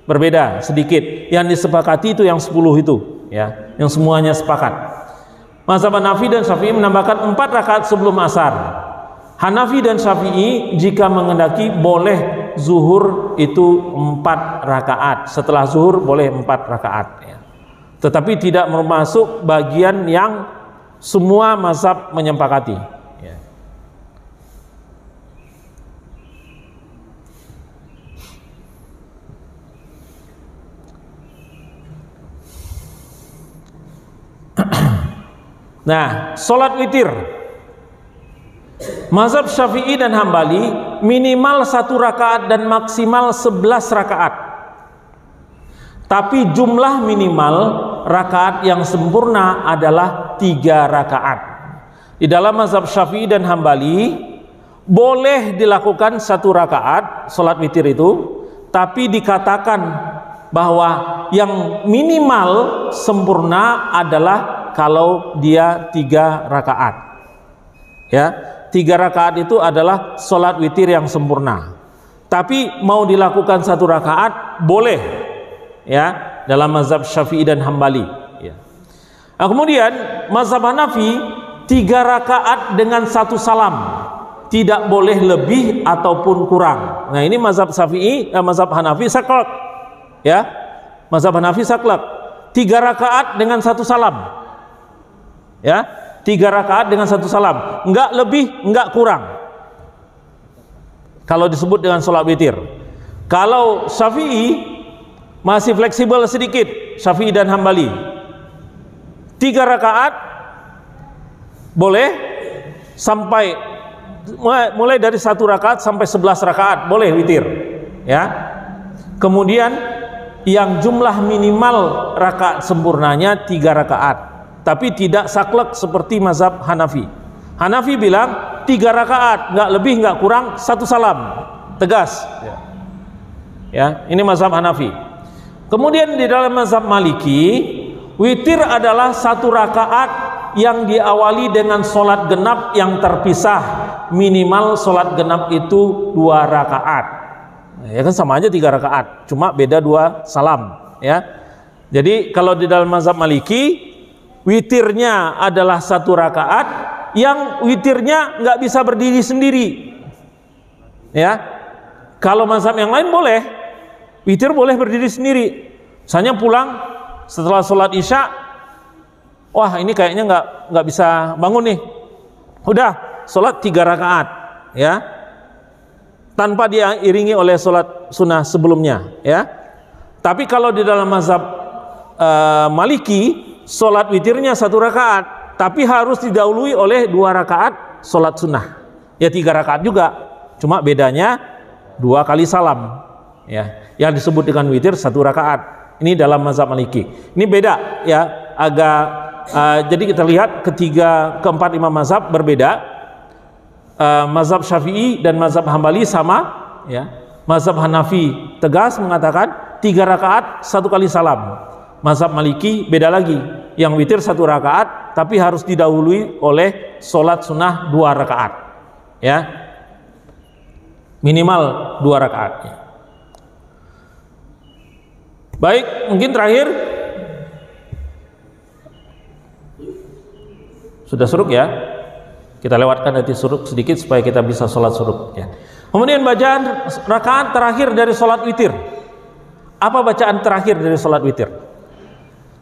A: berbeda sedikit. Yang disepakati itu yang 10 itu, ya, yang semuanya sepakat. Mazhab Hanafi dan Syafi'i menambahkan 4 rakaat sebelum asar. Hanafi dan Syafi'i jika mengendaki boleh zuhur itu 4 rakaat. Setelah zuhur boleh 4 rakaat. Ya. Tetapi tidak termasuk bagian yang semua mazhab menyepakati. Ya. Nah, sholat witir mazhab Syafi'i dan Hambali minimal 1 rakaat dan maksimal 11 rakaat. Tapi jumlah minimal rakaat yang sempurna adalah 3 rakaat. Di dalam mazhab Syafi'i dan Hambali boleh dilakukan 1 rakaat sholat witir itu, tapi dikatakan bahwa yang minimal sempurna adalah kalau dia 3 rakaat. Ya, 3 rakaat itu adalah sholat witir yang sempurna. Tapi mau dilakukan 1 rakaat boleh, ya, dalam mazhab Syafi'i dan Hambali. Ya. Nah, kemudian mazhab Hanafi 3 rakaat dengan 1 salam, tidak boleh lebih ataupun kurang. Nah, ini mazhab Syafi'i, mazhab Hanafi saklek, ya, Mazhab Hanafi saklek 3 rakaat dengan 1 salam. Ya, 3 rakaat dengan 1 salam, enggak lebih, enggak kurang. Kalau disebut dengan sholat witir. Kalau Syafi'i masih fleksibel sedikit, Syafi'i dan Hambali. 3 rakaat boleh, sampai mulai dari 1 rakaat sampai 11 rakaat boleh witir. Ya. Kemudian yang jumlah minimal rakaat sempurnanya 3 rakaat, tapi tidak saklek seperti mazhab Hanafi. Hanafi bilang 3 rakaat, nggak lebih nggak kurang, 1 salam, tegas. Ya, ini mazhab Hanafi. Kemudian di dalam mazhab Maliki, witir adalah 1 rakaat yang diawali dengan sholat genap yang terpisah. Minimal sholat genap itu 2 rakaat. Ya kan sama aja 3 rakaat, cuma beda 2 salam. Ya, jadi kalau di dalam mazhab Maliki, witirnya adalah 1 rakaat yang witirnya nggak bisa berdiri sendiri. Ya, kalau mazhab yang lain boleh, witir boleh berdiri sendiri. Misalnya pulang setelah sholat isya, wah ini kayaknya nggak bisa bangun nih, udah sholat 3 rakaat, ya, tanpa dia iringi oleh sholat sunnah sebelumnya. Ya, tapi kalau di dalam mazhab Maliki, sholat witirnya 1 rakaat, tapi harus didahului oleh 2 rakaat sholat sunnah. Ya 3 rakaat juga, cuma bedanya 2 kali salam. Ya, yang disebut dengan witir 1 rakaat. Ini dalam mazhab Maliki. Ini beda, ya, agak. Jadi kita lihat keempat imam mazhab berbeda. Mazhab Syafi'i dan mazhab Hambali sama. Ya, mazhab Hanafi tegas mengatakan 3 rakaat 1 kali salam. Mazhab Maliki beda lagi, yang witir 1 rakaat, tapi harus didahului oleh sholat sunnah 2 rakaat. Ya, minimal 2 rakaat. Ya. Baik, mungkin terakhir, sudah suruk ya, kita lewatkan nanti suruk sedikit supaya kita bisa sholat suruk. Ya. Kemudian bacaan rakaat terakhir dari sholat witir. Apa bacaan terakhir dari sholat witir?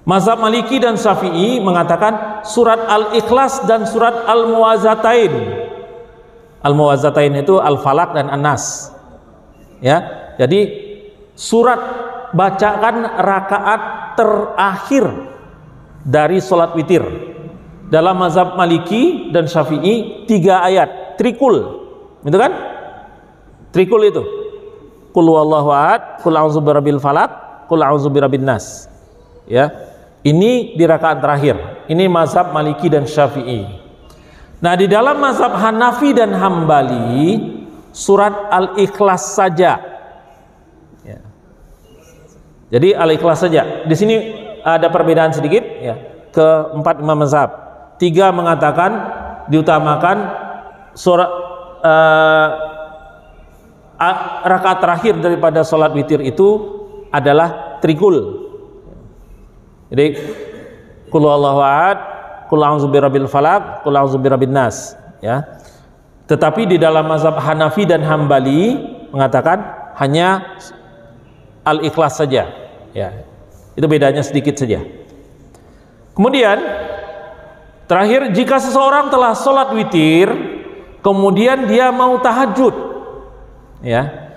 A: Mazhab Maliki dan Syafi'i mengatakan surat Al-Ikhlas dan surat Al-Muwazzatain. Al-Muwazzatain itu Al-Falaq dan An-Nas. Ya, jadi surat bacakan rakaat terakhir dari sholat witir. Dalam mazhab Maliki dan Syafi'i 3 ayat, trikul, gitu kan? Trikul itu, Qul huwallahu ahad, Qul a'udzu birabbil falaq, Qul a'udzu birabbin nas. Ya, ini di rakaat terakhir. Ini mazhab Maliki dan Syafi'i. Nah, di dalam mazhab Hanafi dan Hambali, surat Al-Ikhlas saja. Jadi Al-Ikhlas saja. Di sini ada perbedaan sedikit, ya. Keempat imam mazhab, 3 mengatakan diutamakan surat rakaat terakhir daripada sholat witir itu adalah trikul. Jadi Qul huwallahu ahad, Qul a'udzu birabbil falaq, Qul a'udzu birabbin nas. Ya. Tetapi di dalam mazhab Hanafi dan Hambali mengatakan hanya Al-Ikhlas saja. Ya, itu bedanya sedikit saja. Kemudian terakhir, jika seseorang telah sholat witir kemudian dia mau tahajud, ya,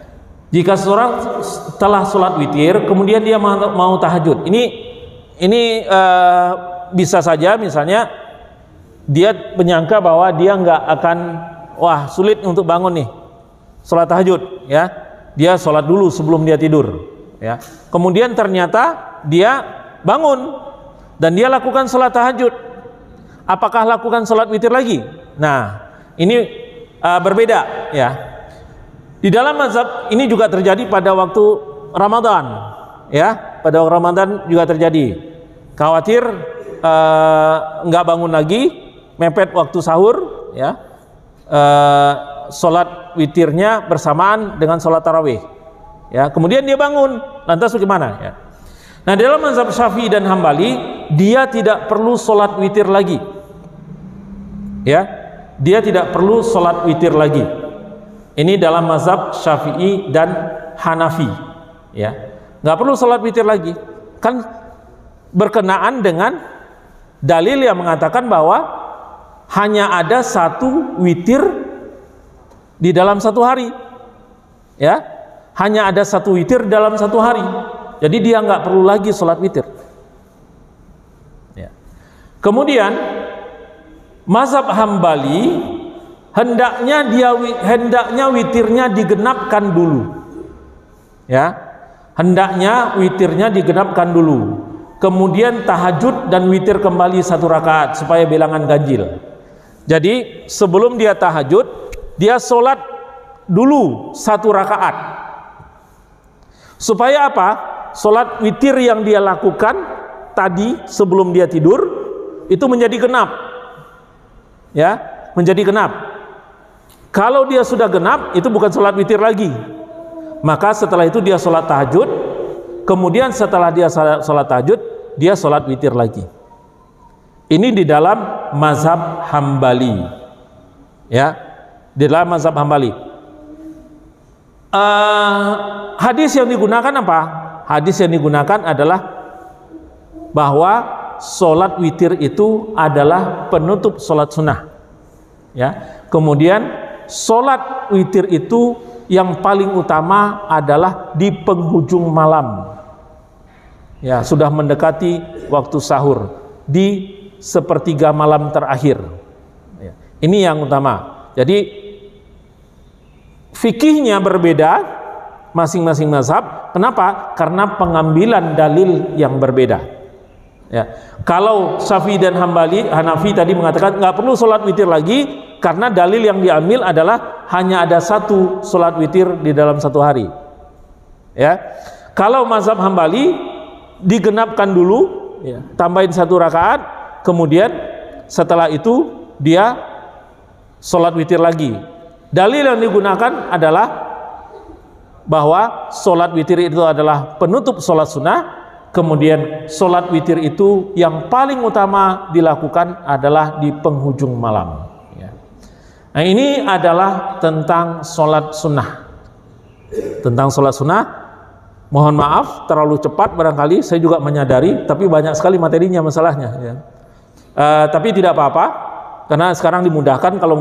A: jika seseorang telah sholat witir kemudian dia mau tahajud, ini bisa saja misalnya dia menyangka bahwa dia nggak akan, wah sulit untuk bangun nih sholat tahajud, ya, dia sholat dulu sebelum dia tidur. Ya. Kemudian ternyata dia bangun dan dia lakukan sholat tahajud. Apakah lakukan sholat witir lagi? Nah, ini berbeda, ya. Di dalam mazhab ini juga terjadi pada waktu Ramadan, ya. Pada waktu Ramadan juga terjadi. Khawatir nggak bangun lagi, mepet waktu sahur, ya. Sholat witirnya bersamaan dengan sholat tarawih. Ya, kemudian dia bangun, lantas bagaimana? Ya. Nah, dalam mazhab Syafi'i dan Hambali, dia tidak perlu sholat witir lagi. Ya, dia tidak perlu sholat witir lagi. Ini dalam mazhab Syafi'i dan Hanafi. Ya, nggak perlu sholat witir lagi. Kan berkenaan dengan dalil yang mengatakan bahwa hanya ada satu witir di dalam satu hari, ya, hanya ada satu witir dalam satu hari. Jadi dia nggak perlu lagi sholat witir. Ya. Kemudian mazhab Hambali hendaknya witirnya digenapkan dulu, ya, hendaknya witirnya digenapkan dulu. Kemudian tahajud dan witir kembali 1 rakaat supaya bilangan ganjil. Jadi sebelum dia tahajud, dia sholat dulu 1 rakaat. Supaya apa? Sholat witir yang dia lakukan tadi sebelum dia tidur itu menjadi genap, ya, menjadi genap. Kalau dia sudah genap, itu bukan sholat witir lagi. Maka setelah itu dia sholat tahajud. Kemudian setelah dia sholat tahajud, dia sholat witir lagi. Ini di dalam mazhab Hambali, ya, di dalam mazhab Hambali. Hadis yang digunakan apa? Hadis yang digunakan adalah bahwa sholat witir itu adalah penutup sholat sunnah, ya. Kemudian sholat witir itu yang paling utama adalah di penghujung malam, ya, sudah mendekati waktu sahur, di sepertiga malam terakhir, ya. Ini yang utama. Jadi fikihnya berbeda masing-masing mazhab. Kenapa? Karena pengambilan dalil yang berbeda, ya. Kalau Syafi'i dan Hanafi tadi mengatakan nggak perlu sholat witir lagi karena dalil yang diambil adalah hanya ada satu sholat witir di dalam satu hari, ya. Kalau mazhab Hambali digenapkan dulu, ya, tambahin 1 rakaat, kemudian setelah itu dia sholat witir lagi. Dalil yang digunakan adalah bahwa sholat witir itu adalah penutup sholat sunnah. Kemudian sholat witir itu yang paling utama dilakukan adalah di penghujung malam, ya. Nah, ini adalah tentang sholat sunnah. Tentang sholat sunnah, mohon maaf terlalu cepat barangkali, saya juga menyadari, tapi banyak sekali materinya masalahnya, ya. Tapi tidak apa-apa, karena sekarang dimudahkan. Kalau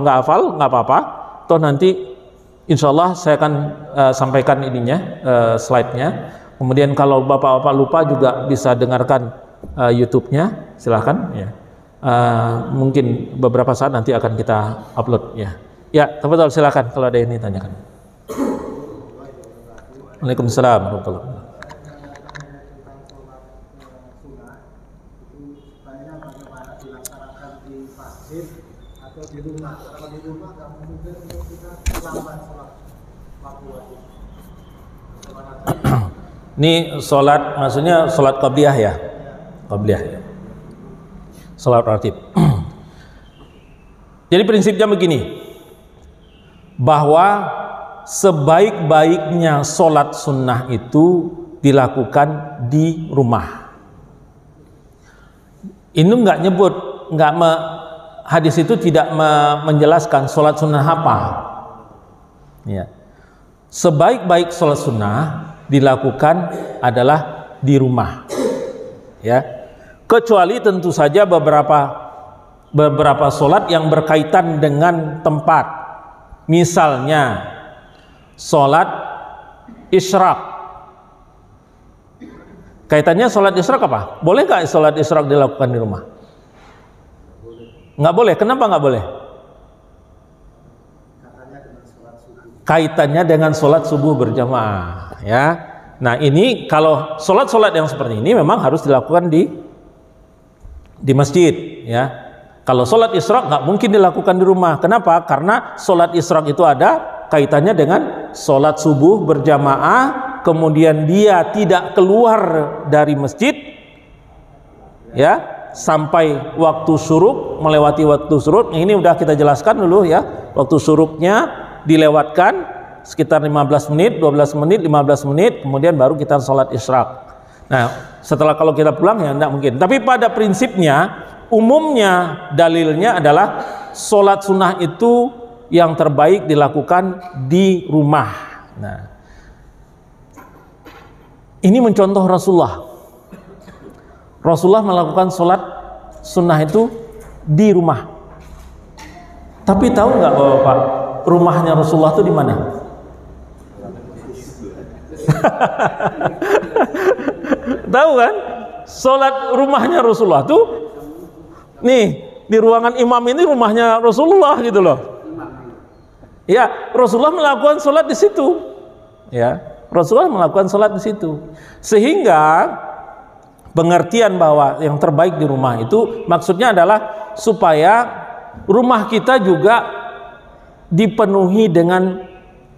A: nggak hafal nggak apa-apa, toh nanti insya Allah saya akan sampaikan ininya, slide-nya. Kemudian kalau bapak-bapak lupa juga bisa dengarkan YouTube-nya, silahkan, ya. Mungkin beberapa saat nanti akan kita upload, ya. Ya, tafadhol, silakan kalau ada yang ditanyakan. Waalaikumsalam warahmatullahi wabarakatuh. Di rumah, kalau di rumah nggak mungkin untuk kita lambat sholat waktu wajib. Ini sholat, maksudnya sholat qabliyah, ya, qabliyah, ya, sholat ratib. Jadi prinsipnya begini, bahwa sebaik-baiknya sholat sunnah itu dilakukan di rumah. Ini nggak nyebut, hadis itu tidak menjelaskan sholat sunnah apa, ya. Sebaik-baik sholat sunnah dilakukan adalah di rumah, ya. Kecuali tentu saja beberapa sholat yang berkaitan dengan tempat. Misalnya sholat isyraq. Kaitannya sholat isyraq apa? Boleh nggak sholat isyraq dilakukan di rumah? Nggak boleh. Kenapa nggak boleh? Kaitannya dengan sholat subuh berjamaah, ya. Nah, ini kalau sholat yang seperti ini memang harus dilakukan di masjid, ya. Kalau sholat isyraq nggak mungkin dilakukan di rumah. Kenapa? Karena sholat isyraq itu ada kaitannya dengan sholat subuh berjamaah, kemudian dia tidak keluar dari masjid, ya, sampai waktu syuruk, melewati waktu syuruk. Ini udah kita jelaskan dulu, ya. Waktu syuruknya dilewatkan sekitar 15 menit, 12 menit, 15 menit, kemudian baru kita sholat isyraq. Nah, setelah kalau kita pulang ya enggak mungkin. Tapi pada prinsipnya, umumnya dalilnya adalah sholat sunnah itu yang terbaik dilakukan di rumah. Nah, Ini mencontoh Rasulullah. Rasulullah melakukan sholat sunnah itu di rumah. Tapi tahu nggak Bapak, rumahnya Rasulullah itu di mana? Tahu kan? Sholat rumahnya Rasulullah tuh nih, di ruangan imam ini rumahnya Rasulullah gitu loh. Ya, Rasulullah melakukan sholat di situ. Ya, Rasulullah melakukan sholat di situ. Sehingga pengertian bahwa yang terbaik di rumah itu maksudnya adalah supaya rumah kita juga dipenuhi dengan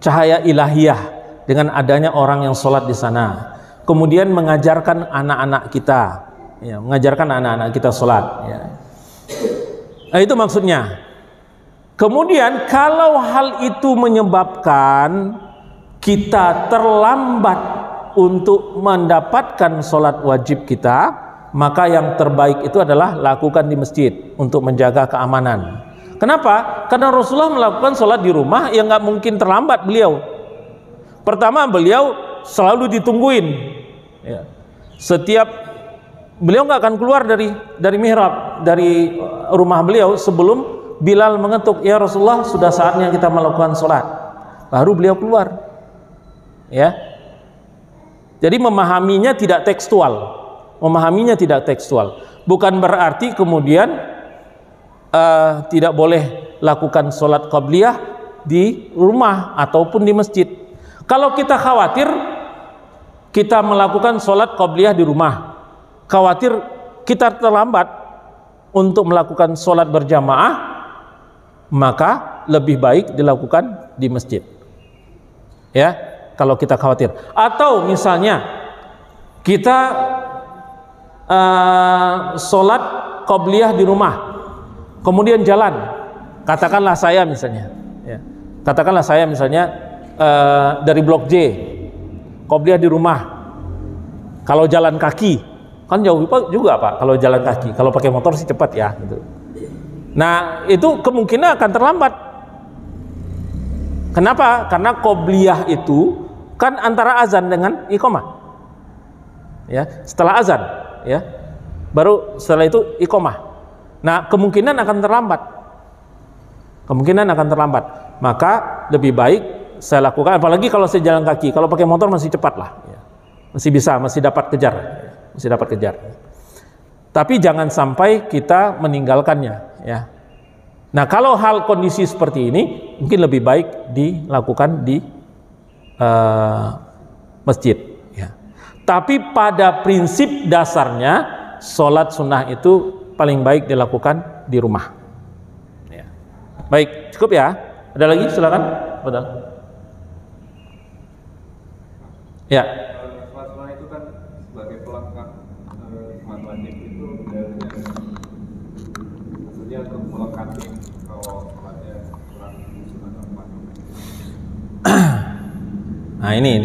A: cahaya ilahiyah dengan adanya orang yang sholat di sana. Kemudian mengajarkan anak-anak kita, ya, mengajarkan anak-anak kita sholat. Ya. Nah, itu maksudnya. Kemudian kalau hal itu menyebabkan kita terlambat untuk mendapatkan sholat wajib kita, maka yang terbaik itu adalah lakukan di masjid untuk menjaga keamanan. Kenapa? Karena Rasulullah melakukan sholat di rumah yang nggak mungkin terlambat beliau. Pertama, beliau selalu ditungguin. Ya. Setiap beliau nggak akan keluar dari mihrab, dari rumah beliau sebelum Bilal mengetuk, ya Rasulullah sudah saatnya kita melakukan sholat. Baru beliau keluar. Ya. Jadi memahaminya tidak tekstual. Memahaminya tidak tekstual. Bukan berarti kemudian tidak boleh lakukan sholat qabliyah di rumah ataupun di masjid. Kalau kita khawatir kita melakukan sholat qabliyah di rumah, khawatir kita terlambat untuk melakukan sholat berjamaah, maka lebih baik dilakukan di masjid. Ya, kalau kita khawatir. Atau misalnya kita sholat qabliyah di rumah, kemudian jalan. Katakanlah saya misalnya, ya. Katakanlah saya misalnya dari Blok J, qabliyah di rumah. Kalau jalan kaki, kan jauh juga Pak. Kalau jalan kaki, kalau pakai motor sih cepat ya. Gitu. Nah, itu kemungkinan akan terlambat. Kenapa? Karena qabliyah itu kan antara azan dengan iqamah. Ya, setelah azan, ya. Baru setelah itu iqamah. Nah, kemungkinan akan terlambat. Kemungkinan akan terlambat. Maka lebih baik saya lakukan, apalagi kalau saya jalan kaki. Kalau pakai motor masih cepat lah, ya. Masih bisa, masih dapat kejar, masih dapat kejar. Tapi jangan sampai kita meninggalkannya, ya. Nah, kalau hal kondisi seperti ini mungkin lebih baik dilakukan di masjid, ya. Tapi pada prinsip dasarnya sholat sunnah itu paling baik dilakukan di rumah, ya. Baik, cukup ya. Ada lagi? Silakan. Betul. Ya. Nah, ini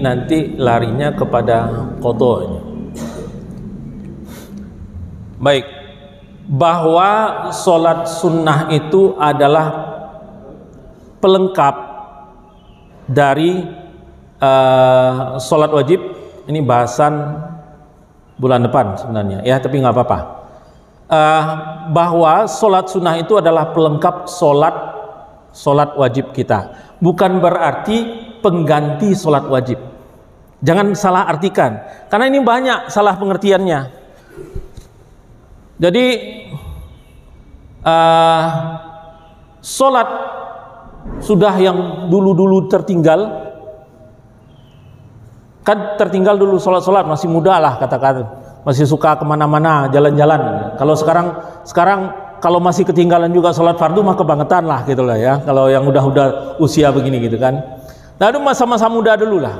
A: nanti larinya kepada qadha. Baik, bahwa sholat sunnah itu adalah pelengkap dari sholat wajib. Ini bahasan bulan depan sebenarnya, ya, tapi nggak apa-apa. Bahwa sholat sunnah itu adalah pelengkap sholat wajib kita. Bukan berarti pengganti sholat wajib. Jangan salah artikan, karena ini banyak salah pengertiannya. Jadi sholat sudah yang dulu-dulu tertinggal, kan tertinggal dulu sholat masih muda lah katakan, masih suka kemana-mana jalan-jalan. Kalau sekarang kalau masih ketinggalan juga sholat fardu mah kebangetan lah gitu lah ya. Kalau yang udah usia begini gitu kan. Nah, itu masa-masa muda dulu lah.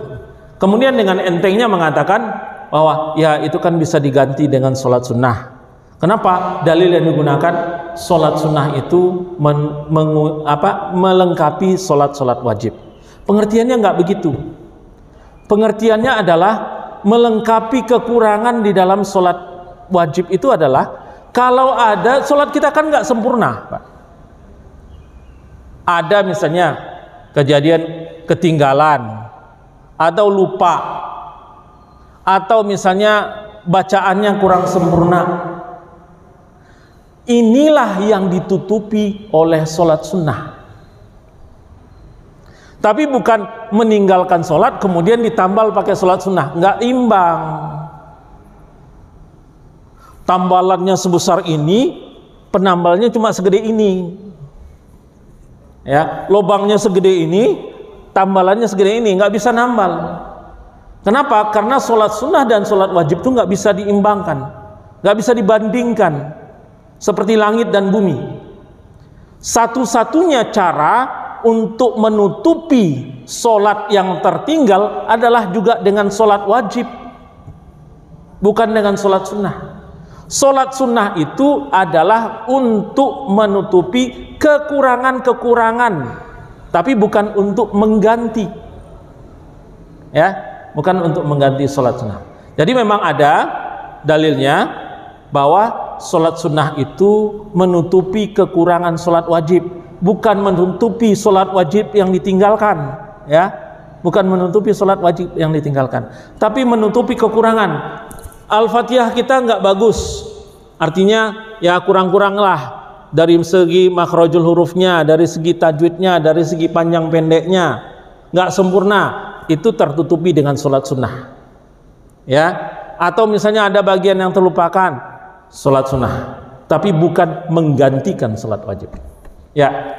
A: Kemudian dengan entengnya mengatakan bahwa ya itu kan bisa diganti dengan sholat sunnah. Kenapa? Dalil yang digunakan sholat sunnah itu melengkapi sholat wajib. Pengertiannya nggak begitu. Pengertiannya adalah melengkapi kekurangan di dalam sholat wajib itu adalah kalau ada sholat kita kan nggak sempurna, Pak. Ada misalnya kejadian ketinggalan atau lupa atau misalnya bacaannya kurang sempurna, inilah yang ditutupi oleh sholat sunnah. Tapi bukan meninggalkan sholat kemudian ditambal pakai sholat sunnah, nggak imbang. Tambalannya sebesar ini, penambalnya cuma segede ini, ya, lubangnya segede ini, tambalannya segede ini, nggak bisa nambal. Kenapa? Karena sholat sunnah dan sholat wajib itu nggak bisa diimbangkan, nggak bisa dibandingkan, seperti langit dan bumi. Satu-satunya cara untuk menutupi sholat yang tertinggal adalah juga dengan sholat wajib, bukan dengan sholat sunnah. Sholat sunnah itu adalah untuk menutupi kekurangan-kekurangan, tapi bukan untuk mengganti, ya, bukan untuk mengganti sholat sunnah. Jadi memang ada dalilnya bahwa sholat sunnah itu menutupi kekurangan sholat wajib, bukan menutupi sholat wajib yang ditinggalkan, ya, bukan menutupi sholat wajib yang ditinggalkan, tapi menutupi kekurangan. Al-Fatihah kita nggak bagus, artinya ya kurang-kurang lah dari segi makhrajul hurufnya, dari segi tajwidnya, dari segi panjang pendeknya, nggak sempurna, itu tertutupi dengan sholat sunnah, ya. Atau misalnya ada bagian yang terlupakan, sholat sunnah, tapi bukan menggantikan sholat wajib, ya.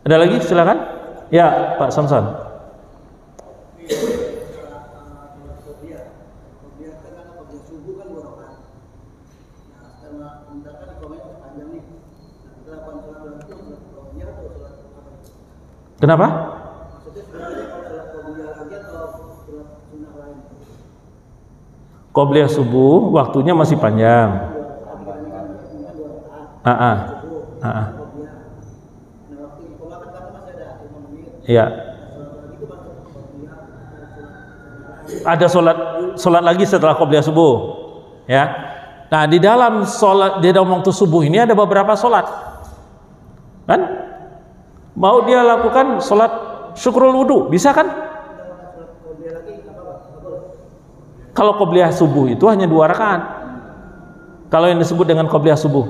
A: Ada lagi, silakan, ya Pak Samson. Kenapa? Qobliyah subuh waktunya masih panjang. Iya. Ada sholat lagi setelah qobliyah subuh, ya. Nah, di dalam sholat, di dalam waktu subuh ini ada beberapa sholat, kan? Mau dia lakukan sholat syukrul wudu, bisa kan? Kalau qobliyah subuh itu hanya 2 rakaat, kalau yang disebut dengan qobliyah subuh.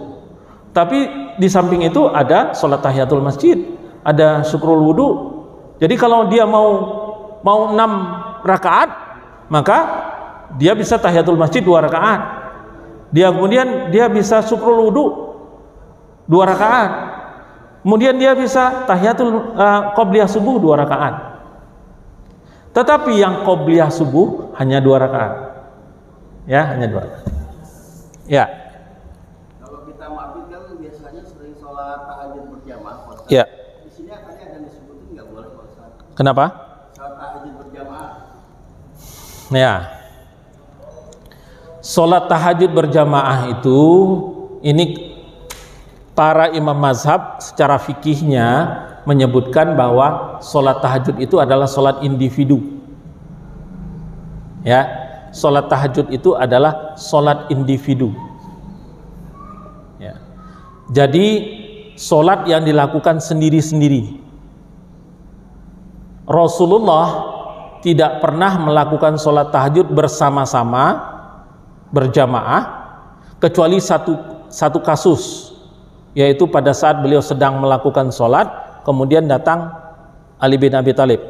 A: Tapi di samping itu ada sholat tahiyatul masjid, ada syukrul wudu. Jadi kalau dia mau 6 rakaat, maka dia bisa tahiyatul masjid 2 rakaat. Kemudian dia bisa syukrul wudu 2 rakaat. Kemudian dia bisa tahiyatul qobliyah subuh 2 rakaat. Tetapi yang qobliyah subuh hanya 2 rakaat. Ya, hanya 2 rakaat. Ya.
B: Kalau kita mabit kan biasanya sering sholat tahajud berjamaah.
A: Ya.
B: Di sini akhirnya ada disebutin nggak boleh kalau sholat.
A: Kenapa?
B: Sholat tahajud berjamaah.
A: Ya. Sholat tahajud berjamaah itu, ini para imam mazhab secara fikihnya menyebutkan bahwa sholat tahajud itu adalah sholat individu, ya. Sholat tahajud itu adalah sholat individu, ya. Jadi sholat yang dilakukan sendiri-sendiri. Rasulullah tidak pernah melakukan sholat tahajud bersama-sama berjamaah kecuali satu kasus, yaitu pada saat beliau sedang melakukan sholat, kemudian datang Ali bin Abi Thalib.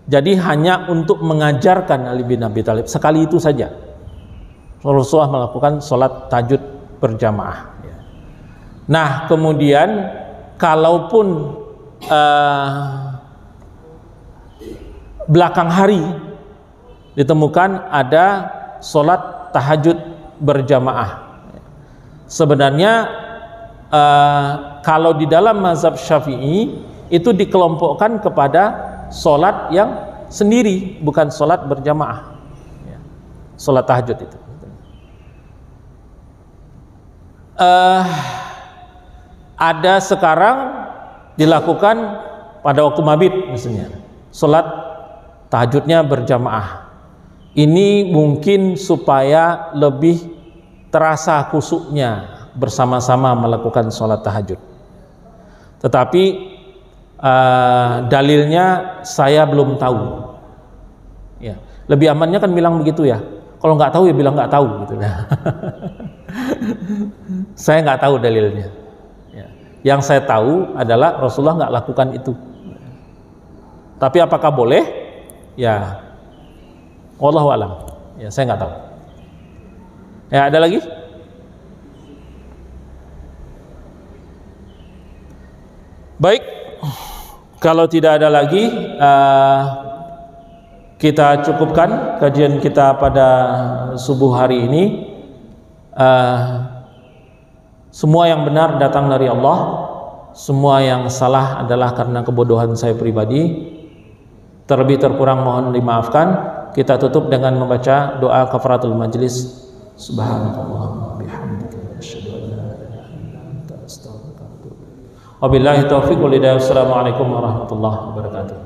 A: Jadi hanya untuk mengajarkan Ali bin Abi Thalib, sekali itu saja Rasulullah melakukan sholat tahajud berjamaah. Nah, kemudian kalaupun belakang hari ditemukan ada sholat tahajud berjamaah, sebenarnya kalau di dalam mazhab Syafi'i itu dikelompokkan kepada sholat yang sendiri, bukan sholat berjamaah, ya. Sholat tahajud itu. Ada sekarang dilakukan pada waktu mabit misalnya, sholat tahajudnya berjamaah. Ini mungkin supaya lebih terasa khusyuknya bersama-sama melakukan sholat tahajud. Tetapi dalilnya saya belum tahu, ya. Lebih amannya kan bilang begitu ya. Kalau nggak tahu ya bilang nggak tahu gitu. Saya nggak tahu dalilnya. Ya. Yang saya tahu adalah Rasulullah nggak lakukan itu. Tapi apakah boleh? Ya, wallahu alam. Ya, saya nggak tahu. Ya, ada lagi? Baik, kalau tidak ada lagi, kita cukupkan kajian kita pada subuh hari ini. Semua yang benar datang dari Allah, semua yang salah adalah karena kebodohan saya pribadi. Terlebih terkurang mohon dimaafkan. Kita tutup dengan membaca doa kafaratul majlis. Subhanallah bihamdika asyhadu an la ilaha illa anta astaghfiruka wa atubu ilaik. Wabillahi taufiq wal hidayah. Assalamualaikum warahmatullahi wabarakatuh.